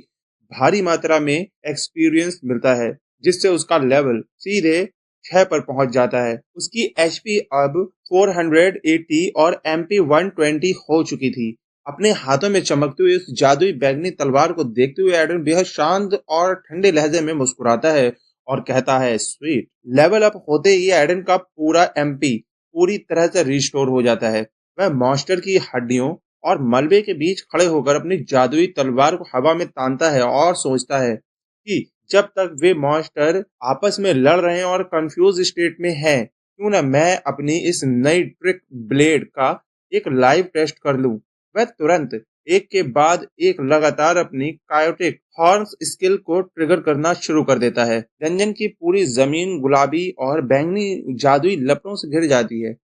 Speaker 1: भारी मात्रा में एक्सपीरियंस मिलता है, जिससे उसका लेवल सीधे 6 पर पहुंच जाता है। उसकी एचपी अब 480 और एमपी 120 हो चुकी थी। अपने हाथों में चमकते हुए इस जादुई बैगनी तलवार को देखते हुए एडन बेहद शांत और ठंडे लहजे में मुस्कुराता है और कहता है, स्वीट। लेवल अप होते ही एडन का पूरा एमपी पूरी तरह से रिस्टोर हो जाता है। वह मॉन्स्टर की हड्डियों और मलबे के बीच खड़े होकर अपनी जादुई तलवार को हवा में तानता है और सोचता है कि जब तक वे मॉन्स्टर आपस में लड़ रहे हैं और कंफ्यूज स्टेट में हैं, क्यों ना मैं अपनी इस नई ट्रिक ब्लेड का एक लाइव टेस्ट कर लूं। वह तुरंत एक के बाद एक लगातार अपनी कायोटिक हॉर्न्स स्किल को ट्रिगर करना शुरू कर देता है। डंजन की पूरी जमीन गुलाबी और बैंगनी जादुई लपटों से घिर जाती है।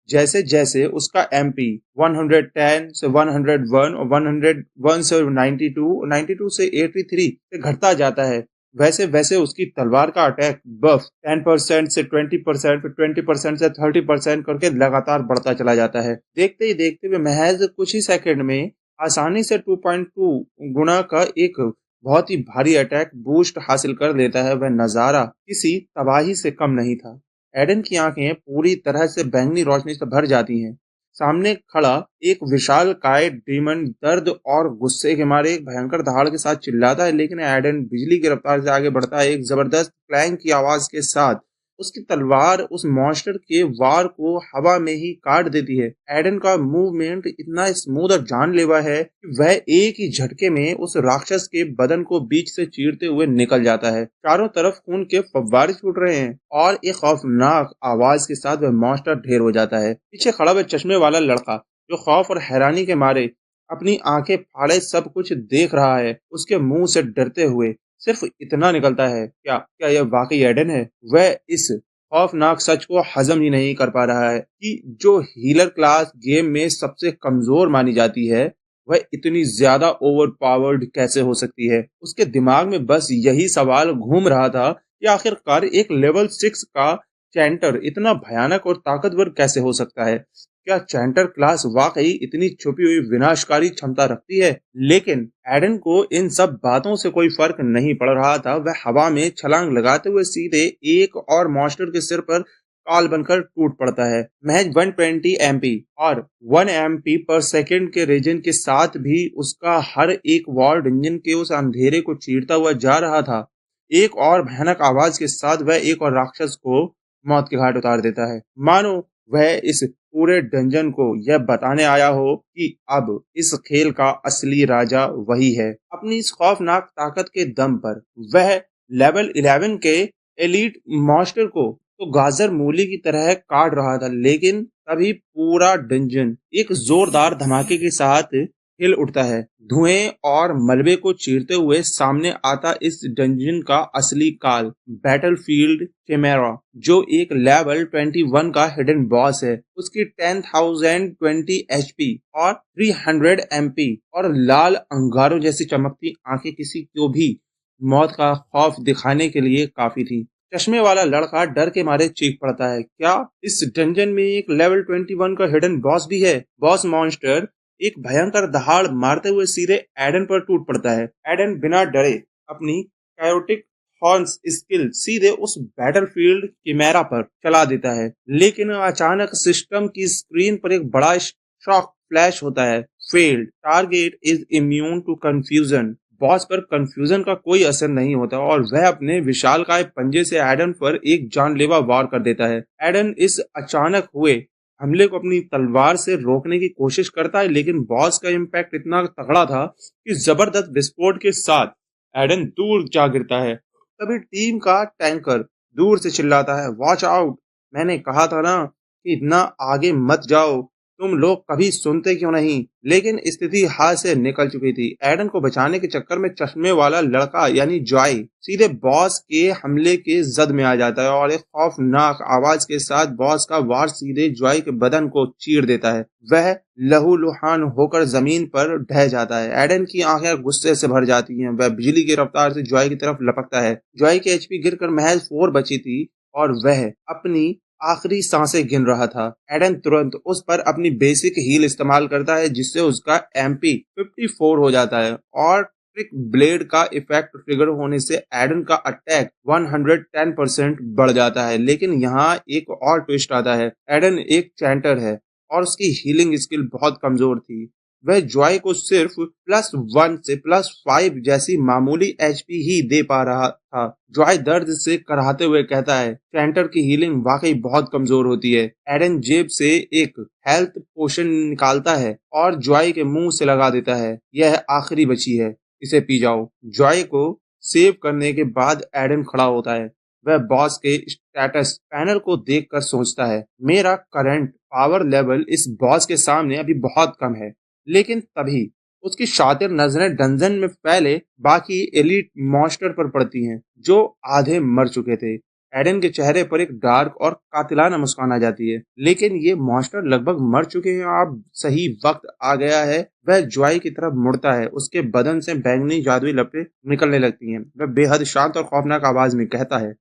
Speaker 1: जैसे जैसे उसका एमपी 110 से 101 और 101 से 92, 92 से 83 से घटता जाता है, वैसे वैसे उसकी तलवार का अटैक बफ 10% से 20%, फिर 20% से 30% करके लगातार बढ़ता चला जाता है। देखते ही देखते हुए महज कुछ ही सेकंड में आसानी से 2.2 गुना का एक बहुत ही भारी अटैक बूस्ट हासिल कर लेता है। वह नजारा किसी तबाही से कम नहीं था। एडन की आंखें पूरी तरह से बैंगनी रोशनी से भर जाती हैं। सामने खड़ा एक विशालकाय डीमन दर्द और गुस्से के मारे एक भयंकर दहाड़ के साथ चिल्लाता है, लेकिन एडन बिजली की रफ्तार से आगे बढ़ता है। एक जबरदस्त क्लैंग की आवाज के साथ उसकी तलवार उस मॉन्स्टर के वार को हवा में ही काट देती है। एडन का मूवमेंट इतना स्मूथ और जानलेवा है कि वह एक ही झटके में उस राक्षस के बदन को बीच से चीरते हुए निकल जाता है। चारों तरफ खून के फव्वारे छूट रहे हैं और एक खौफनाक आवाज के साथ वह मॉन्स्टर ढेर हो जाता है। पीछे खड़ा वह चश्मे वाला लड़का जो खौफ और हैरानी के मारे अपनी आंखें फाड़े सब कुछ देख रहा है, उसके मुंह से डरते हुए सिर्फ इतना निकलता है, क्या क्या यह वाकई एडन है? वह इस खौफनाक सच को हजम ही नहीं कर पा रहा है कि जो हीलर क्लास गेम में सबसे कमजोर मानी जाती है, वह इतनी ज्यादा ओवर पावर्ड कैसे हो सकती है। उसके दिमाग में बस यही सवाल घूम रहा था कि आखिरकार एक लेवल 6 का चैंटर इतना भयानक और ताकतवर कैसे हो सकता है। क्या चैंटर क्लास वाकई इतनी छुपी हुई विनाशकारी क्षमता रखती है? लेकिन एडन को इन सब बातों से कोई फर्क नहीं पड़ रहा था। वह हवा में छलांग लगाते हुए सीधे एक और मॉन्स्टर के सिर पर काल बनकर टूट पड़ता है। महज 120 एमपी और 1 एमपी पर सेकंड के रीजन के साथ भी उसका हर एक वॉल डंजन के उस अंधेरे को चीरता हुआ जा रहा था। एक और भयानक आवाज के साथ वह एक और राक्षस को मौत के घाट उतार देता है, मानो वह इस पूरे डंजन को यह बताने आया हो कि अब इस खेल का असली राजा वही है। अपनी इस खौफनाक ताकत के दम पर वह लेवल 11 के एलीट मॉन्स्टर को तो गाजर मूली की तरह काट रहा था, लेकिन तभी पूरा डंजन एक जोरदार धमाके के साथ हिल उठता है। धुएं और मलबे को चीरते हुए सामने आता इस डंजन का असली काल, बैटलफील्ड चिमेरा, जो एक लेवल 21 का हिडन बॉस है। उसकी 10,020 एचपी और 300 एमपी और लाल अंगारों जैसी चमकती आंखें किसी को भी मौत का खौफ दिखाने के लिए काफी थी। चश्मे वाला लड़का डर के मारे चीख पड़ता है, क्या इस डंजन में एक लेवल 21 का हिडन बॉस भी है? बॉस मॉन्स्टर एक भयंकर दहाड़ मारते हुए सीधे एडन पर टूट पड़ता है। एडन बिना डरे अपनी कायोटिक हॉर्न्स स्किल सीधे उस बैटलफील्ड किमेरा पर चला देता है, लेकिन अचानक सिस्टम की स्क्रीन पर एक बड़ा शॉक फ्लैश होता है। Failed, target is immune to confusion. Boss पर कंफ्यूजन का कोई असर नहीं होता और वह अपने विशालकाय पंजे से एडन पर एक जानलेवा वार कर देता है। एडन इस अचानक हुए हमले को अपनी तलवार से रोकने की कोशिश करता है, लेकिन बॉस का इम्पैक्ट इतना तगड़ा था कि जबरदस्त विस्फोट के साथ एडन दूर जा गिरता है। तभी टीम का टैंकर दूर से चिल्लाता है, वॉच आउट! मैंने कहा था ना कि इतना आगे मत जाओ। तुम लोग कभी सुनते क्यों नहीं? लेकिन स्थिति हाथ से निकल चुकी थी। एडन को बचाने के चक्कर में चश्मे वाला लड़का यानी जॉय सीधे बॉस के हमले के जद में आ जाता है और एक खौफनाक आवाज के साथ बॉस का वार सीधे जॉय के बदन को चीर देता है। वह लहूलुहान होकर जमीन पर ढह जाता है। एडन की आंखें गुस्से से भर जाती हैं। वह बिजली की रफ्तार से जॉय की तरफ लपकता है। जॉय की एचपी गिरकर महज 4 बची थी और वह अपनी आखिरी सांसें गिन रहा था। एडन तुरंत उस पर अपनी बेसिक हील इस्तेमाल करता है, जिससे उसका एमपी 54 हो जाता है और ट्रिक ब्लेड का इफेक्ट ट्रिगर होने से एडन का अटैक 110% बढ़ जाता है। लेकिन यहाँ एक और ट्विस्ट आता है। एडन एक चैंटर है और उसकी हीलिंग स्किल बहुत कमजोर थी। वह जॉय को सिर्फ +1 से +5 जैसी मामूली एचपी ही दे पा रहा था। जॉय दर्द से कराहते हुए कहता है, चैंटर की हीलिंग वाकई बहुत कमजोर होती है। एडन जेब से एक हेल्थ पोशन निकालता है और जॉय के मुंह से लगा देता है। यह आखिरी बची है, इसे पी जाओ। जॉय को सेव करने के बाद एडन खड़ा होता है। वह बॉस के स्टेटस पैनल को देखकर सोचता है, मेरा करंट पावर लेवल इस बॉस के सामने अभी बहुत कम है। लेकिन तभी उसकी शातिर नजरें डंजन में फैले बाकी एलीट मॉन्स्टर पर पड़ती हैं, जो आधे मर चुके थे। एडन के चेहरे पर एक डार्क और कातिलाना मुस्कान आ जाती है। लेकिन ये मॉन्स्टर लगभग मर चुके हैं, अब सही वक्त आ गया है। वह जॉय की तरफ मुड़ता है। उसके बदन से बैंगनी जादुई लपटें निकलने लगती हैं। वह बेहद शांत और खौफनाक आवाज में कहता है,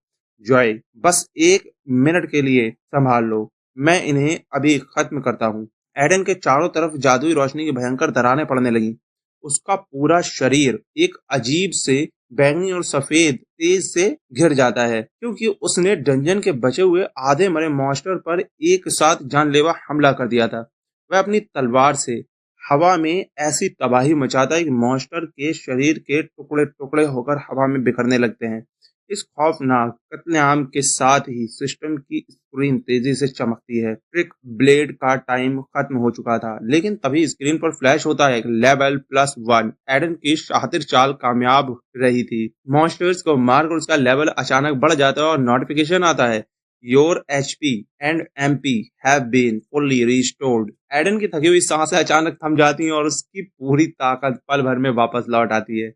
Speaker 1: जॉय, बस 1 मिनट के लिए संभाल लो, मैं इन्हें अभी खत्म करता हूँ। एडन के चारों तरफ जादुई रोशनी की भयंकर दरारें पड़ने लगी। उसका पूरा शरीर एक अजीब से बैंगनी और सफेद तेज से घिर जाता है, क्योंकि उसने डंजन के बचे हुए आधे मरे मॉन्स्टर पर एक साथ जानलेवा हमला कर दिया था। वह अपनी तलवार से हवा में ऐसी तबाही मचाता है कि मॉन्स्टर के शरीर के टुकड़े टुकड़े होकर हवा में बिखरने लगते हैं। इस खौफनाक कत्लेआम के साथ ही सिस्टम की स्क्रीन तेजी से चमकती है। ट्रिक ब्लेड का टाइम खत्म हो चुका था, लेकिन तभी स्क्रीन पर फ्लैश होता है, लेवल +1। एडन की शातिर चाल कामयाब रही थी। मॉन्स्टर्स को मारकर उसका लेवल अचानक बढ़ जाता है और नोटिफिकेशन आता है, your HP and MP have been fully restored. Aiden की थकी हुई सांसें अचानक थम जाती हैं और उसकी पूरी ताकत पल भर में वापस लौट आती है।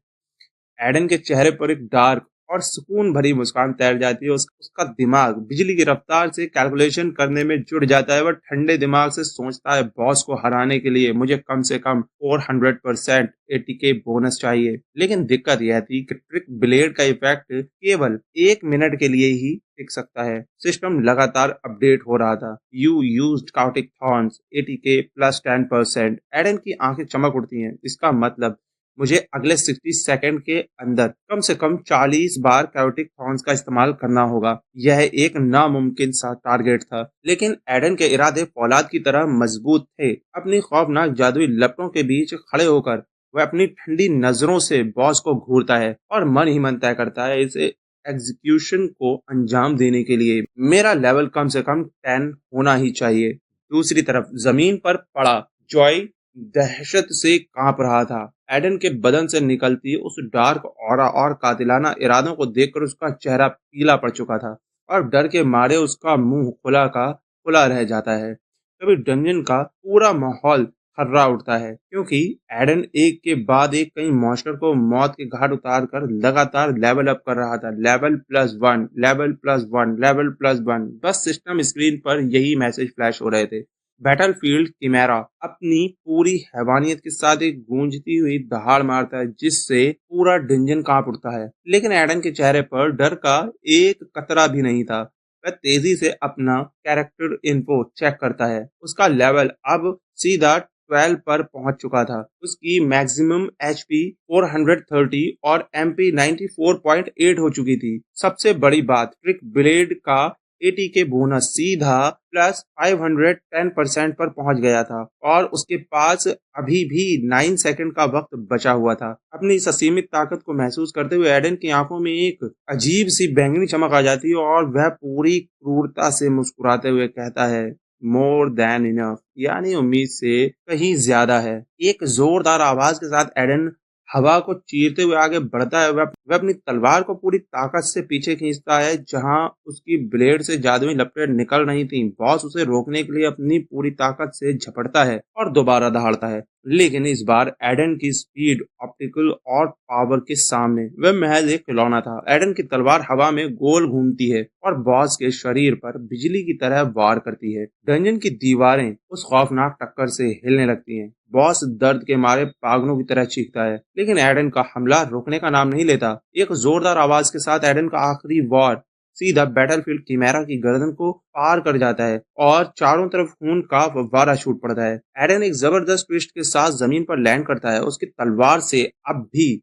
Speaker 1: एडन के चेहरे पर एक डार्क और सुकून भरी मुस्कान तैर जाती है। उसका दिमाग बिजली की रफ्तार से कैलकुलेशन करने में जुट जाता है। वह ठंडे दिमाग से सोचता है, बॉस को हराने के लिए मुझे कम से कम 400% एटीके बोनस चाहिए। लेकिन दिक्कत यह थी कि ट्रिक ब्लेड का इफेक्ट केवल 1 मिनट के लिए ही टिक सकता है। सिस्टम लगातार अपडेट हो रहा था। You used caustic thorns, ATK +10%। Aiden की आंखें चमक उठती हैं। इसका मतलब मुझे अगले 60 सेकंड के अंदर कम से कम 40 बार कैओटिक थॉर्न्स का इस्तेमाल करना होगा। यह एक नामुमकिन सा टारगेट था, लेकिन एडन के इरादे फौलाद की तरह मजबूत थे। अपनी खौफनाक जादुई लपटों के बीच खड़े होकर वह अपनी ठंडी नजरों से बॉस को घूरता है और मन ही मन तय करता है, इसे एग्जीक्यूशन को अंजाम देने के लिए मेरा लेवल कम से कम 10 होना ही चाहिए। दूसरी तरफ जमीन पर पड़ा जॉय दहशत से कांप रहा था। एडन के बदन से निकलती उस डार्क ऑरा और कातिलाना इरादों को देखकर उसका चेहरा पीला पड़ चुका था और डर के मारे उसका मुंह खुला का खुला रह जाता है। तभी डंजन का पूरा माहौल थर्रा उठता है, क्योंकि एडन एक के बाद एक कई मॉन्स्टर को मौत के घाट उतार कर लगातार लेवल अप कर रहा था। Level +1, level +1, level +1। बस सिस्टम स्क्रीन पर यही मैसेज फ्लैश हो रहे थे। बैटलफील्ड किमेरा अपनी पूरी हैवानियत के साथ एक गूंजती हुई दहाड़ मारता है, जिससे पूरा डंजन कांप उठता है। लेकिन एडन के चेहरे पर डर का एक कतरा भी नहीं था। वह तेजी से अपना कैरेक्टर इन्फो चेक करता है। उसका लेवल अब सीधा 12 पर पहुंच चुका था। उसकी मैक्सिमम एचपी 430 और एमपी 94.8 हो चुकी थी। सबसे बड़ी बात, ट्रिक ब्लेड का एटीके बोनस सीधा +510% पर पहुंच गया था और उसके पास अभी भी 9 सेकंड का वक्त बचा हुआ था। अपनी इस असीमित ताकत को महसूस करते हुए एडन की आंखों में एक अजीब सी बैंगनी चमक आ जाती है और वह पूरी क्रूरता से मुस्कुराते हुए कहता है, मोर देन इनफ, यानी उम्मीद से कहीं ज्यादा है। एक जोरदार आवाज के साथ एडन हवा को चीरते हुए आगे बढ़ता है। वह अपनी तलवार को पूरी ताकत से पीछे खींचता है जहां उसकी ब्लेड से जादुई लपटें निकल रही थीं। बॉस उसे रोकने के लिए अपनी पूरी ताकत से झपटता है और दोबारा दहाड़ता है, लेकिन इस बार एडन की स्पीड, ऑप्टिकल और पावर के सामने वह महज एक खिलौना था। एडन की तलवार हवा में गोल घूमती है और बॉस के शरीर पर बिजली की तरह वार करती है। डंजन की दीवारें उस खौफनाक टक्कर से हिलने लगती हैं। बॉस दर्द के मारे पागलों की तरह चीखता है, लेकिन एडन का हमला रुकने का नाम नहीं लेता। एक जोरदार आवाज के साथ एडन का आखिरी वार सीधा बैटलफील्ड कीमेरा की गर्दन को पार कर जाता है और चारों तरफ खून का फव्वारा छूट पड़ता है। एडन एक जबरदस्त ट्विस्ट के साथ जमीन पर लैंड करता है। उसकी तलवार से अब भी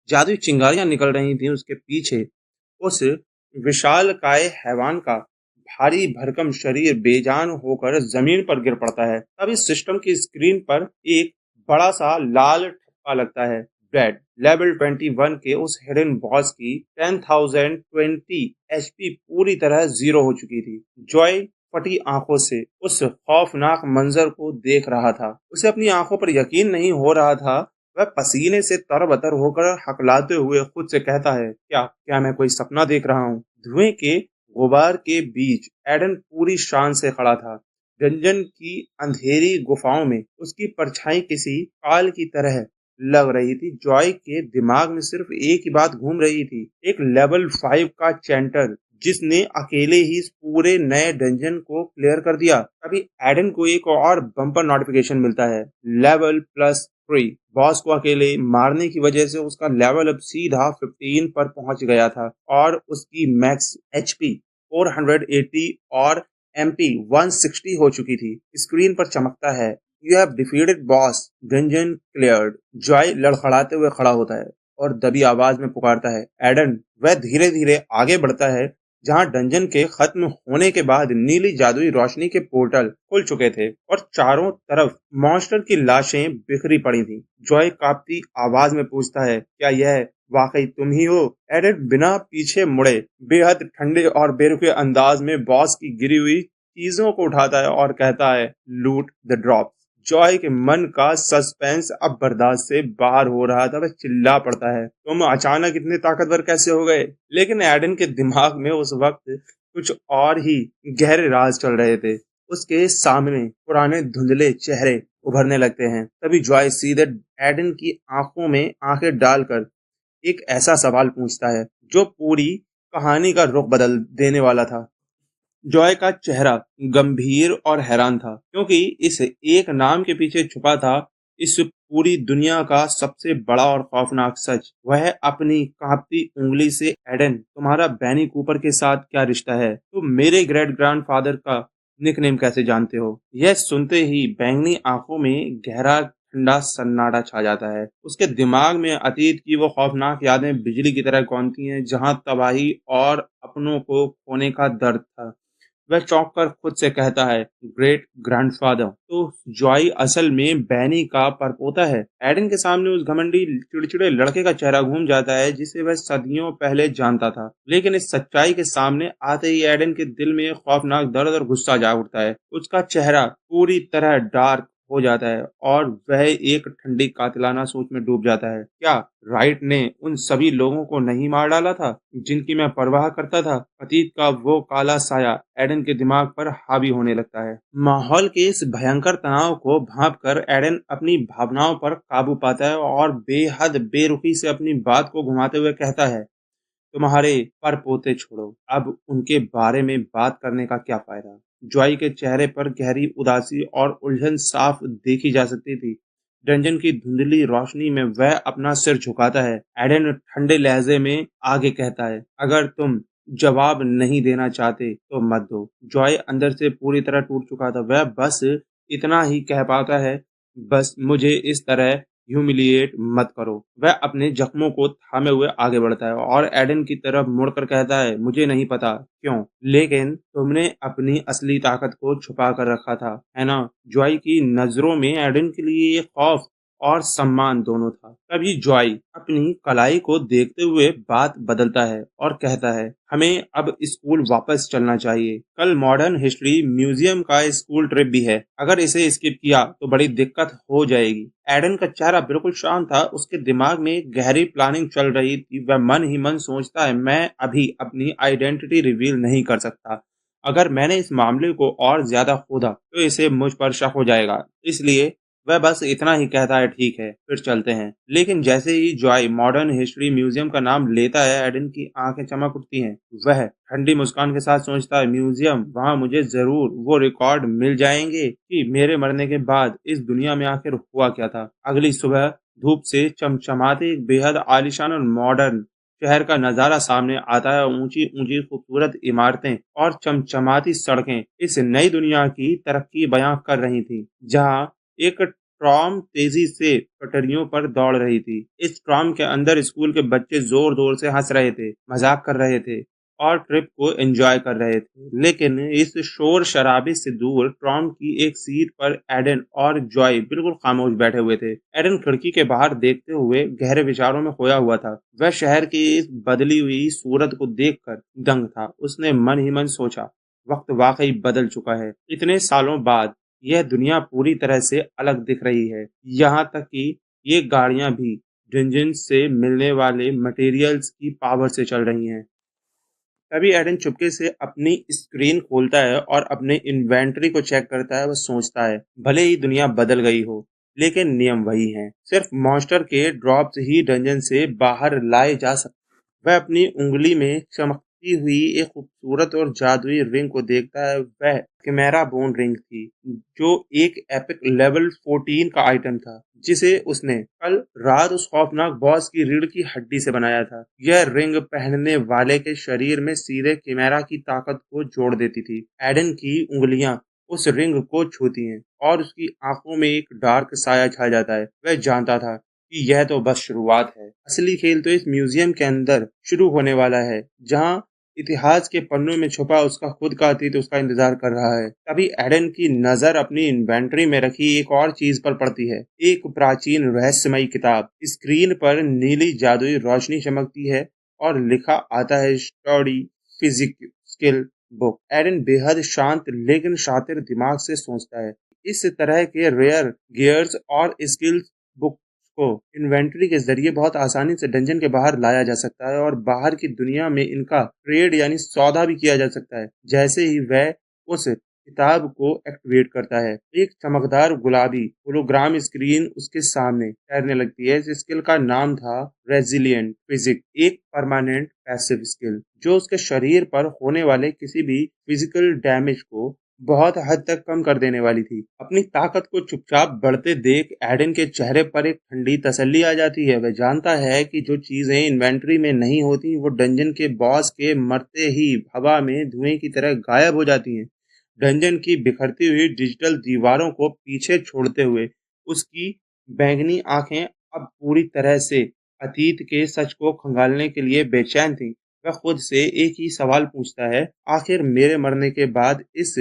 Speaker 1: जादुई चिंगारियां निकल रही थीं। उसके पीछे उस विशालकाय हैवान का भारी भरकम शरीर बेजान होकर जमीन पर गिर पड़ता है। तब इस सिस्टम की स्क्रीन पर एक बड़ा सा लाल ठप्पा लगता है। ब्रेड लेवल 21 के उस हिडन बॉस की 10,020 एचपी पूरी तरह जीरो हो चुकी थी। जॉय फटी आंखों से उस खौफनाक मंजर को देख रहा था। उसे अपनी आंखों पर यकीन नहीं हो रहा था। वह पसीने से तरबतर होकर हकलाते हुए खुद से कहता है, क्या क्या मैं कोई सपना देख रहा हूँ? धुएं के गुबार के बीच एडन पूरी शान से खड़ा था। रंजन की अंधेरी गुफाओं में उसकी परछाई किसी काल की तरह लग रही थी। जॉय के दिमाग में सिर्फ एक ही बात घूम रही थी, एक लेवल 5 का चैंटर जिसने अकेले ही इस पूरे नए डंजन को क्लियर कर दिया। तभी एडन को एक और बम्पर नोटिफिकेशन मिलता है, लेवल +3। बॉस को अकेले मारने की वजह से उसका लेवल अब सीधा 15 पर पहुंच गया था और उसकी मैक्स एचपी 480 और एमपी 160 हो चुकी थी। स्क्रीन पर चमकता है, you have defeated boss, dungeon cleared. Joy लड़खड़ाते हुए खड़ा होता है और दबी आवाज में पुकारता है, एडन। वह धीरे धीरे आगे बढ़ता है जहां डंजन के खत्म होने के बाद नीली जादुई रोशनी के पोर्टल खुल चुके थे और चारों तरफ मॉन्स्टर की लाशें बिखरी पड़ी थी। जॉय कांपती आवाज में पूछता है, क्या यह वाकई तुम ही हो? एडन बिना पीछे मुड़े बेहद ठंडे और बेरुखे अंदाज में बॉस की गिरी हुई चीजों को उठाता है और कहता है, लूट द ड्रॉप। जॉय के मन का सस्पेंस अब बर्दाश्त से बाहर हो रहा था। वह चिल्ला पड़ता है, तुम अचानक इतने ताकतवर कैसे हो गए? लेकिन एडन के दिमाग में उस वक्त कुछ और ही गहरे राज चल रहे थे। उसके सामने पुराने धुंधले चेहरे उभरने लगते हैं। तभी जॉय सीधे एडन की आंखों में आंखें डालकर एक ऐसा सवाल पूछता है जो पूरी कहानी का रुख बदल देने वाला था। जॉय का चेहरा गंभीर और हैरान था, क्योंकि इस एक नाम के पीछे छुपा था इस पूरी दुनिया का सबसे बड़ा और खौफनाक सच। वह अपनी कांपती उंगली से, एडन, तुम्हारा बैनी कूपर के साथ क्या रिश्ता है? तुम मेरे ग्रेट ग्रैंडफादर का निकनेम कैसे जानते हो? यह सुनते ही बैंगनी आंखों में गहरा ठंडा सन्नाटा छा जाता है। उसके दिमाग में अतीत की वो खौफनाक यादें बिजली की तरह कौंधती हैं, जहां तबाही और अपनों को खोने का दर्द था। वह चौंक कर खुद से कहता है, ग्रेट ग्रैंडफादर? तो जॉय असल में बैनी का परपोता है। एडन के सामने उस घमंडी चिड़चिड़े लड़के का चेहरा घूम जाता है जिसे वह सदियों पहले जानता था। लेकिन इस सच्चाई के सामने आते ही एडन के दिल में एक खौफनाक दर्द और गुस्सा जाग उठता है। उसका चेहरा पूरी तरह डार्क हो जाता है और वह एक ठंडी कातिलाना सोच में डूब जाता है। क्या राइट ने उन सभी लोगों को नहीं मार डाला था जिनकी मैं परवाह करता था? अतीत का वो काला साया एडन के दिमाग पर हावी होने लगता है। माहौल के इस भयंकर तनाव को भांप कर एडन अपनी भावनाओं पर काबू पाता है और बेहद बेरुखी से अपनी बात को घुमाते हुए कहता है, तुम्हारे पर पोते छोड़ो, अब उनके बारे में बात करने का क्या फायदा? जॉय के चेहरे पर गहरी उदासी और उलझन साफ देखी जा सकती थी। डंजन की धुंधली रोशनी में वह अपना सिर झुकाता है। एडन ठंडे लहजे में आगे कहता है, अगर तुम जवाब नहीं देना चाहते तो मत दो। जॉय अंदर से पूरी तरह टूट चुका था। वह बस इतना ही कह पाता है, बस मुझे इस तरह ह्यूमिलिएट मत करो। वह अपने जख्मों को थामे हुए आगे बढ़ता है और एडन की तरफ मुड़कर कहता है, मुझे नहीं पता क्यों, लेकिन तुमने अपनी असली ताकत को छुपा कर रखा था, है ना? जॉय की नजरों में एडन के लिए ये खौफ और सम्मान दोनों था। तभी जॉय अपनी कलाई को देखते हुए बात बदलता है और कहता है, हमें अब स्कूल वापस चलना चाहिए। कल मॉडर्न हिस्ट्री म्यूजियम का स्कूल ट्रिप भी है। अगर इसे स्किप किया तो बड़ी दिक्कत हो जाएगी। एडन का चेहरा बिल्कुल शांत था। उसके दिमाग में एक गहरी प्लानिंग चल रही थी। वह मन ही मन सोचता है, मैं अभी अपनी आइडेंटिटी रिवील नहीं कर सकता। अगर मैंने इस मामले को और ज्यादा खोदा तो इसे मुझ पर शक हो जाएगा। इसलिए वह बस इतना ही कहता है, ठीक है फिर चलते हैं। लेकिन जैसे ही जॉय मॉडर्न हिस्ट्री म्यूजियम का नाम लेता है, एडन की आंखें चमक उठती हैं। वह ठंडी मुस्कान के साथ सोचता है, म्यूजियम, वहां मुझे जरूर वो रिकॉर्ड मिल जाएंगे कि मेरे मरने के बाद इस दुनिया में आखिर हुआ क्या था। अगली सुबह धूप से चमचमाते एक बेहद आलीशान और मॉडर्न शहर का नजारा सामने आता है। ऊंची ऊंची खूबसूरत इमारतें और चमचमाती सड़कें इस नई दुनिया की तरक्की बयां कर रही थी, जहां एक ट्राम तेजी से पटरियों पर दौड़ रही थी। इस ट्राम के अंदर स्कूल के बच्चे जोर जोर से हंस रहे थे, मजाक कर रहे थे और ट्रिप को एंजॉय कर रहे थे। लेकिन इस शोर शराबे से दूर ट्राम की एक सीट पर एडन और जॉय बिल्कुल खामोश बैठे हुए थे। एडन खिड़की के बाहर देखते हुए गहरे विचारों में खोया हुआ था। वह शहर की इस बदली हुई सूरत को देखकर दंग था। उसने मन ही मन सोचा, वक्त वाकई बदल चुका है। इतने सालों बाद यह दुनिया पूरी तरह से अलग दिख रही है। यहाँ तक कि ये गाड़ियां भी डंजन से मिलने वाले मटेरियल्स की पावर से चल रही हैं। तभी एडन चुपके से अपनी स्क्रीन खोलता है और अपने इन्वेंटरी को चेक करता है। वह सोचता है, भले ही दुनिया बदल गई हो, लेकिन नियम वही हैं। सिर्फ मॉन्स्टर के ड्रॉप्स ही डंजन से बाहर लाए जा सकते। वह अपनी उंगली में चमकती हुई एक खूबसूरत और जादुई रिंग को देखता है। वह कैमेरा बोन रिंग थी, जो एक एपिक लेवल 14 का आइटम था, जिसे उसने कल रात उस खौफनाक बॉस की रीढ़ की हड्डी से बनाया था। यह रिंग पहनने वाले के शरीर में सीधे कैमेरा की ताकत को जोड़ देती थी। एडन की उंगलियां उस रिंग को छूती हैं और उसकी आंखों में एक डार्क साया छा जाता है। वह जानता था कि यह तो बस शुरुआत है। असली खेल तो इस म्यूजियम के अंदर शुरू होने वाला है, जहां इतिहास के पन्नों में छुपा उसका खुद का अतीत उसका इंतजार कर रहा है। तभी एडन की नजर अपनी इन्वेंटरी में रखी एक और चीज पर पड़ती है, एक प्राचीन रहस्यमयी किताब। स्क्रीन पर नीली जादुई रोशनी चमकती है और लिखा आता है, study physique skill book. Aiden बेहद शांत लेकिन शातिर दिमाग से सोचता है, इस तरह के रेयर गियर्स और स्किल्स बुक को इन्वेंटरी के जरिए बहुत आसानी से डंजन के बाहर लाया जा सकता है और बाहर की दुनिया में इनका ट्रेड यानी सौदा भी किया जा सकता है। जैसे ही वह उस किताब को एक्टिवेट करता है, एक चमकदार गुलाबी होलोग्राम स्क्रीन उसके सामने तैरने लगती है। इस स्किल का नाम था रेजिलियंट फिजिक, एक परमानेंट पैसिव स्किल जो उसके शरीर पर होने वाले किसी भी फिजिकल डैमेज को बहुत हद तक कम कर देने वाली थी। अपनी ताकत को चुपचाप बढ़ते देख एडन के चेहरे पर एक ठंडी तसल्ली आ जाती है। वह जानता है कि जो चीजें इन्वेंटरी में नहीं होती वो डंजन के बॉस के मरते ही हवा में धुएं की तरह गायब हो जाती हैं। डंजन की बिखरती हुई डिजिटल दीवारों को पीछे छोड़ते हुए उसकी बैंगनी आंखें अब पूरी तरह से अतीत के सच को खंगालने के लिए बेचैन थी। वह खुद से एक ही सवाल पूछता है, आखिर मेरे मरने के बाद इस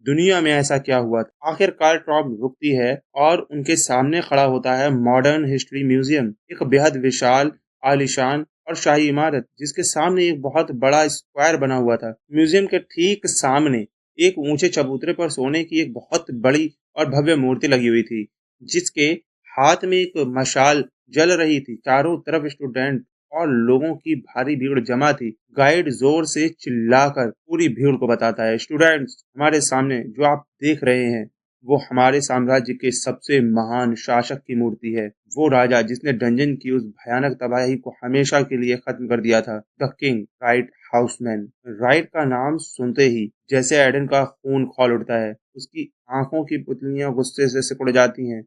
Speaker 1: दुनिया में ऐसा क्या हुआ था। आखिरकार ट्रॉम रुकती है और उनके सामने खड़ा होता है मॉडर्न हिस्ट्री म्यूजियम, एक बेहद विशाल, आलीशान और शाही इमारत जिसके सामने एक बहुत बड़ा स्क्वायर बना हुआ था। म्यूजियम के ठीक सामने एक ऊंचे चबूतरे पर सोने की एक बहुत बड़ी और भव्य मूर्ति लगी हुई थी, जिसके हाथ में एक मशाल जल रही थी। चारों तरफ स्टूडेंट और लोगों की भारी भीड़ जमा थी। गाइड जोर से चिल्लाकर पूरी भीड़ को बताता है, स्टूडेंट्स, हमारे सामने जो आप देख रहे हैं वो हमारे साम्राज्य के सबसे महान शासक की मूर्ति है। वो राजा जिसने डंजन की उस भयानक तबाही को हमेशा के लिए खत्म कर दिया था, the king right houseman. Right का नाम सुनते ही जैसे एडन का खून खौल उठता है। उसकी आंखों की पुतलियां गुस्से से सिकुड़ जाती हैं।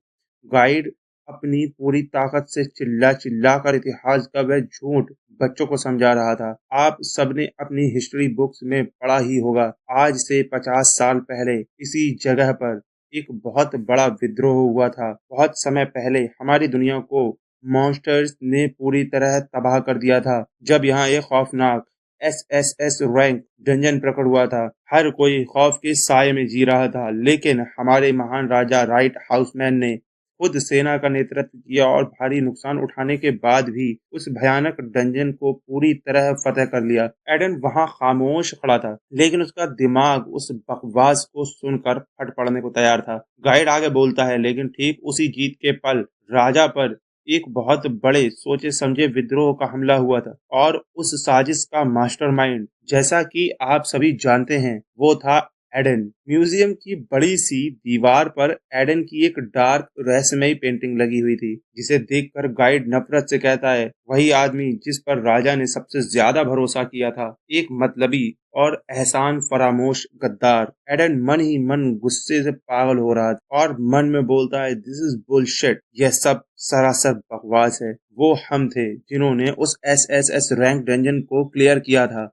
Speaker 1: गाइड अपनी पूरी ताकत से चिल्ला चिल्ला कर इतिहास का वह झूठ बच्चों को समझा रहा था। आप सबने अपनी हिस्ट्री बुक्स में पढ़ा ही होगा, आज से 50 साल पहले इसी जगह पर एक बहुत बड़ा विद्रोह हुआ था। बहुत समय पहले हमारी दुनिया को मॉन्स्टर्स ने पूरी तरह तबाह कर दिया था, जब यहाँ एक खौफनाक एसएसएस रैंक डंजन प्रकट हुआ था। हर कोई खौफ के साए में जी रहा था, लेकिन हमारे महान राजा राइट हाउसमैन ने खुद सेना का नेतृत्व किया और भारी नुकसान उठाने के बाद भी उस भयानक डंजन को पूरी तरह फतेह कर लिया। एडन वहां खामोश खड़ा था, लेकिन उसका दिमाग उस बकवास को सुनकर फट पड़ने को तैयार था। गाइड आगे बोलता है, लेकिन ठीक उसी जीत के पल राजा पर एक बहुत बड़े सोचे समझे विद्रोह का हमला हुआ था और उस साजिश का मास्टरमाइंड, जैसा कि आप सभी जानते हैं, वो था एडन। म्यूजियम की बड़ी सी दीवार पर एडन की एक डार्क रहस्यमयी पेंटिंग लगी हुई थी, जिसे देखकर गाइड नफरत से कहता है, वही आदमी जिस पर राजा ने सबसे ज्यादा भरोसा किया था, एक मतलबी और एहसान फरामोश गद्दार। एडन मन ही मन गुस्से से पागल हो रहा था और मन में बोलता है, दिस इज बुलशिट, यह सब सरासर बकवास है। वो हम थे जिन्होंने उस एसएसएस रैंक डंजन को क्लियर किया था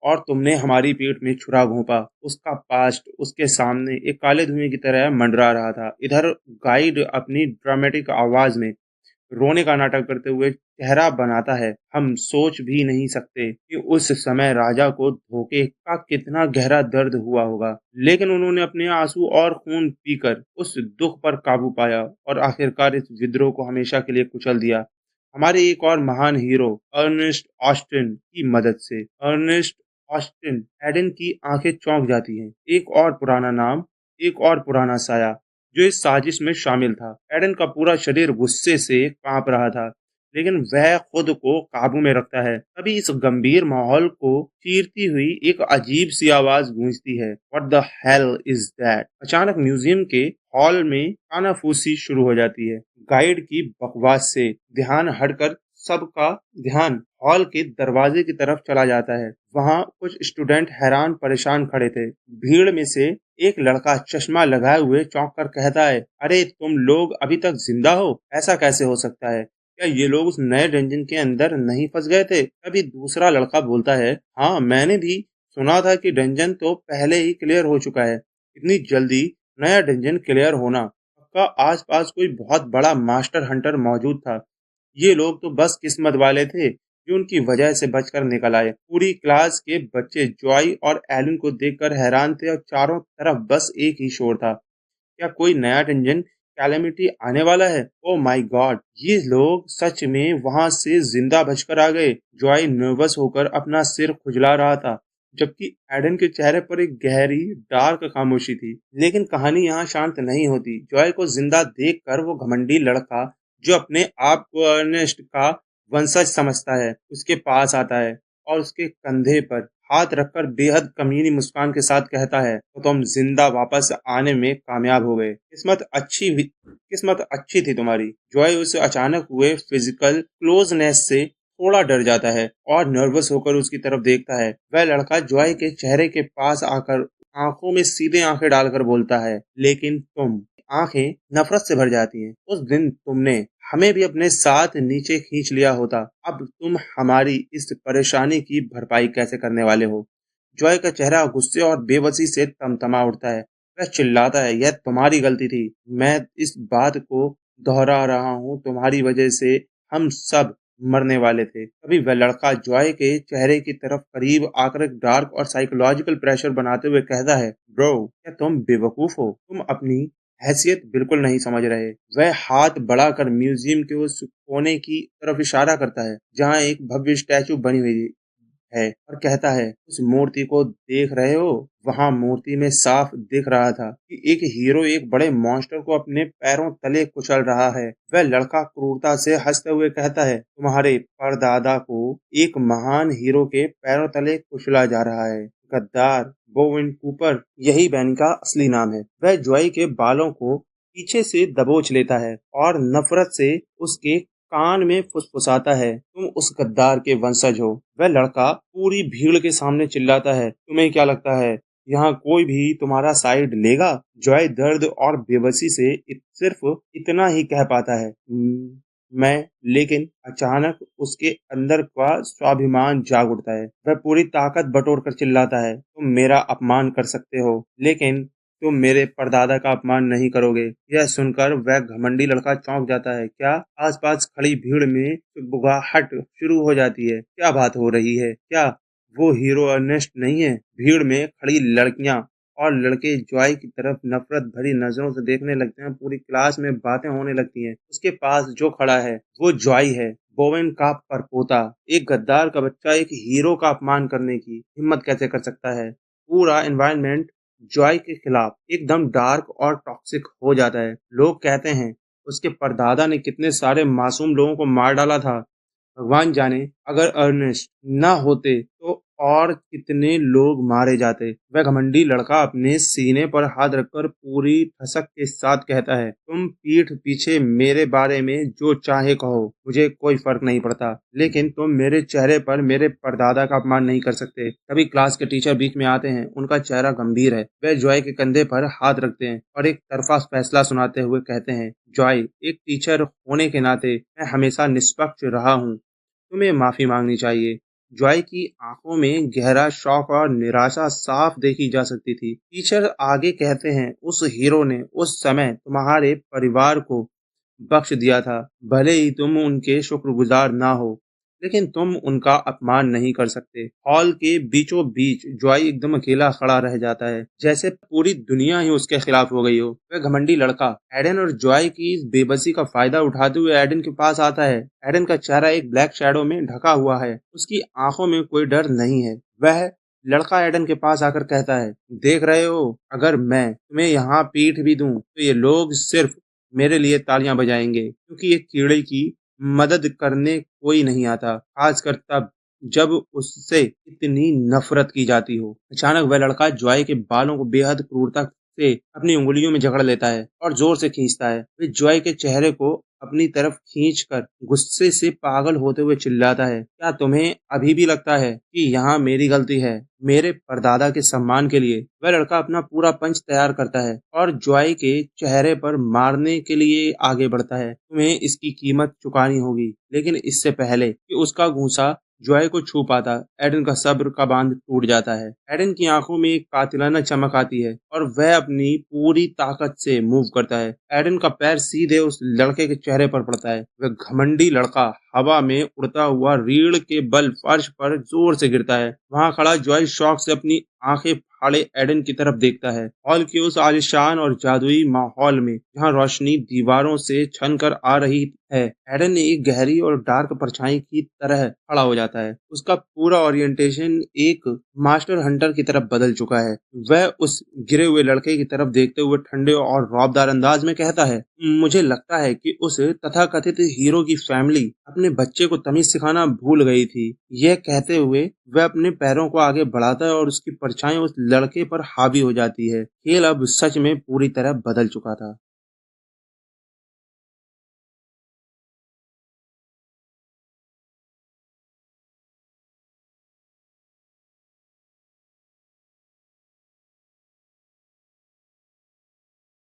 Speaker 1: और तुमने हमारी पीठ में छुरा घोंपा। उसका पास्ट उसके सामने एक काले धुएं की तरह मंडरा रहा था। इधर गाइड अपनी ड्रामेटिक आवाज में रोने का नाटक करते हुए चेहरा बनाता है, हम सोच भी नहीं सकते कि उस समय राजा को धोखे का कितना गहरा दर्द हुआ होगा, लेकिन उन्होंने अपने आंसू और खून पीकर उस दुख पर काबू पाया और आखिरकार इस विद्रोह को हमेशा के लिए कुचल दिया, हमारे एक और महान हीरो अर्नेस्ट ऑस्टिन की मदद से। Ernest Austin. एडन की आंखें चौंक जाती हैं। एक और पुराना नाम, एक और पुराना साया जो इस साजिश में शामिल था। एडन का पूरा शरीर गुस्से से कांप रहा था, लेकिन वह खुद को काबू में रखता है। तभी इस गंभीर माहौल को चीरती हुई एक अजीब सी आवाज गूंजती है, what the hell is that. अचानक म्यूजियम के हॉल में कानाफूसी शुरू हो जाती है। गाइड की बकवास से ध्यान हटकर सबका ध्यान हॉल के दरवाजे की तरफ चला जाता है। वहां कुछ स्टूडेंट हैरान परेशान खड़े थे। भीड़ में से एक लड़का चश्मा लगाए हुए चौंक कर कहता है, अरे तुम लोग अभी तक जिंदा हो, ऐसा कैसे हो सकता है? क्या ये लोग उस नए डंजन के अंदर नहीं फंस गए थे? तभी दूसरा लड़का बोलता है, हाँ मैंने भी सुना था कि डंजन तो पहले ही क्लियर हो चुका है। इतनी जल्दी नया डंजन क्लियर होना, पक्का आसपास कोई बहुत बड़ा मास्टर हंटर मौजूद था। ये लोग तो बस किस्मत वाले थे जो उनकी वजह से बचकर निकल आए। पूरी क्लास के बच्चे जॉय और एलन को देखकर हैरान थे और चारों तरफ बस एक ही शोर था, क्या कोई नया डंजन कैलेमिटी आने वाला है? ओ माय गॉड, ये लोग सच में वहां से जिंदा बचकर आ गए। जॉय नर्वस होकर अपना सिर खुजला रहा था, जबकि एडन के चेहरे पर एक गहरी डार्क खामोशी थी। लेकिन कहानी यहाँ शांत नहीं होती। जॉय को जिंदा देखकर वो घमंडी लड़का जो अपने आप को अर्नेस्ट का वंशज समझता है, उसके पास आता है और उसके कंधे पर हाथ रखकर बेहद कमीनी मुस्कान के साथ कहता है, तो तुम जिंदा वापस आने में कामयाब हो गए। किस्मत अच्छी थी तुम्हारी। जॉय उस अचानक हुए फिजिकल क्लोजनेस से थोड़ा डर जाता है और नर्वस होकर उसकी तरफ देखता है। वह लड़का जॉय के चेहरे के पास आकर आंखों में सीधे आंखें डालकर बोलता है, लेकिन तुम। आंखें नफरत से भर जाती हैं। उस दिन तुमने हमें भी अपने साथ नीचे खींच लिया होता, अब तुम हमारी इस परेशानी की भरपाई कैसे करने वाले हो? जॉय का चेहरा गुस्से और बेबसी से तमतमा उठता है। वह चिल्लाता है, यह तुम्हारी गलती थी, मैं इस बात को दोहरा रहा हूँ, तुम्हारी वजह से हम सब मरने वाले थे। तभी वह लड़का जॉय के चेहरे की तरफ करीब आकर एक डार्क और साइकोलॉजिकल प्रेशर बनाते हुए कहता है, ब्रो क्या तुम बेवकूफ हो? तुम अपनी हैसियत बिल्कुल नहीं समझ रहे। वह हाथ बढ़ाकर म्यूजियम के उस कोने की तरफ इशारा करता है जहाँ एक भव्य स्टैचू बनी हुई है और कहता है, उस मूर्ति को देख रहे हो? वहां मूर्ति में साफ दिख रहा था कि एक हीरो एक बड़े मॉन्स्टर को अपने पैरों तले कुचल रहा है। वह लड़का क्रूरता से हंसते हुए कहता है, तुम्हारे परदादा को एक महान हीरो के पैरों तले कुचला जा रहा है, गद्दार। बोविन कूपर, यही बैन का असली नाम है। वह जॉय के बालों को पीछे से दबोच लेता है और नफरत से उसके कान में फुसफुसाता है, तुम उस गद्दार के वंशज हो। वह लड़का पूरी भीड़ के सामने चिल्लाता है, तुम्हें क्या लगता है यहाँ कोई भी तुम्हारा साइड लेगा? जॉय दर्द और बेबसी से सिर्फ इतना ही कह पाता है, मैं। लेकिन अचानक उसके अंदर का स्वाभिमान जाग उठता है। वह पूरी ताकत बटोर कर चिल्लाता है, तुम मेरा अपमान कर सकते हो, लेकिन तुम मेरे परदादा का अपमान नहीं करोगे। यह सुनकर वह घमंडी लड़का चौंक जाता है। क्या? आसपास खड़ी भीड़ में बुगाहट शुरू हो जाती है। क्या बात हो रही है? क्या वो हीरो अर्नेस्ट नहीं है? भीड़ में खड़ी लड़कियां और लड़के जॉय की तरफ नफरत भरी नजरों से देखने लगते हैं। पूरी क्लास में बातें होने लगती हैं। उसके पास जो खड़ा है वो जॉय है, बोवेन का परपोता। एक गद्दार का बच्चा एक हीरो का अपमान करने की हिम्मत कैसे कर सकता है। पूरा एनवायरनमेंट जॉय के खिलाफ एकदम डार्क और टॉक्सिक हो जाता है। लोग कहते हैं उसके परदादा ने कितने सारे मासूम लोगों को मार डाला था। भगवान जाने अगर अर्नेस्ट न होते तो और कितने लोग मारे जाते। वह घमंडी लड़का अपने सीने पर हाथ रखकर पूरी ठसक के साथ कहता है, तुम पीठ पीछे मेरे बारे में जो चाहे कहो, मुझे कोई फर्क नहीं पड़ता, लेकिन तुम मेरे चेहरे पर मेरे परदादा का अपमान नहीं कर सकते। तभी क्लास के टीचर बीच में आते हैं। उनका चेहरा गंभीर है। वह जॉय के कंधे पर हाथ रखते हैं और एक तरफा फैसला सुनाते हुए कहते हैं, जॉय, एक टीचर होने के नाते मैं हमेशा निष्पक्ष रहा हूँ। तुम्हें माफी मांगनी चाहिए। जॉय की आंखों में गहरा शौक और निराशा साफ देखी जा सकती थी। टीचर आगे कहते हैं, उस हीरो ने उस समय तुम्हारे परिवार को बख्श दिया था। भले ही तुम उनके शुक्रगुजार ना हो, लेकिन तुम उनका अपमान नहीं कर सकते। हॉल के बीचों बीच जॉय एकदम अकेला खड़ा रह जाता है, जैसे पूरी दुनिया ही उसके खिलाफ हो गई हो। वह घमंडी लड़का एडन और जॉय की इस बेबसी का फायदा उठाते हुए एडन के पास आता है। एडन का चेहरा एक ब्लैक शैडो में ढका हुआ है। उसकी आंखों में कोई डर नहीं है। वह लड़का एडन के पास आकर कहता है, देख रहे हो, अगर मैं तुम्हें यहाँ पीठ भी दूं तो ये लोग सिर्फ मेरे लिए तालियां बजाएंगे, क्योंकि एक कीड़े की मदद करने कोई नहीं आता, खासकर तब जब उससे इतनी नफरत की जाती हो। अचानक वह लड़का जॉय के बालों को बेहद क्रूरता से अपनी उंगलियों में जकड़ लेता है और जोर से खींचता है। वह जॉय के चेहरे को अपनी तरफ खींचकर गुस्से से पागल होते हुए चिल्लाता है, क्या तुम्हें अभी भी लगता है कि यहाँ मेरी गलती है, मेरे परदादा के सम्मान के लिए? वह लड़का अपना पूरा पंच तैयार करता है और जॉय के चेहरे पर मारने के लिए आगे बढ़ता है। तुम्हें इसकी कीमत चुकानी होगी, लेकिन इससे पहले कि उसका घूंसा जॉय को छू पाता, एडन का सब्र का बांध टूट जाता है। एडन की आंखों में एक कातिलाना चमक आती है और वह अपनी पूरी ताकत से मूव करता है। एडन का पैर सीधे उस लड़के के चेहरे पर पड़ता है। वह घमंडी लड़का हवा में उड़ता हुआ रीढ़ के बल फर्श पर जोर से गिरता है। वहां खड़ा जॉय शौक से अपनी आंखें फाड़े एडन की तरफ देखता है। हॉल के उस आलिशान और जादुई माहौल में जहां रोशनी दीवारों से छन कर आ रही है, एडन एक गहरी और डार्क परछाई की तरह खड़ा हो जाता है। उसका पूरा ओरिएंटेशन एक मास्टर हंटर की तरफ बदल चुका है। वह उस गिरे हुए लड़के की तरफ देखते हुए ठंडे और रौबदार अंदाज में कहता है, मुझे लगता है कि उस तथाकथित हीरो की फैमिली अपने बच्चे को तमीज सिखाना भूल गई थी। यह कहते हुए वह अपने पैरों को आगे बढ़ाता है और उसकी परछाई उस लड़के पर हावी हो जाती है। खेल अब सच में पूरी तरह बदल चुका था।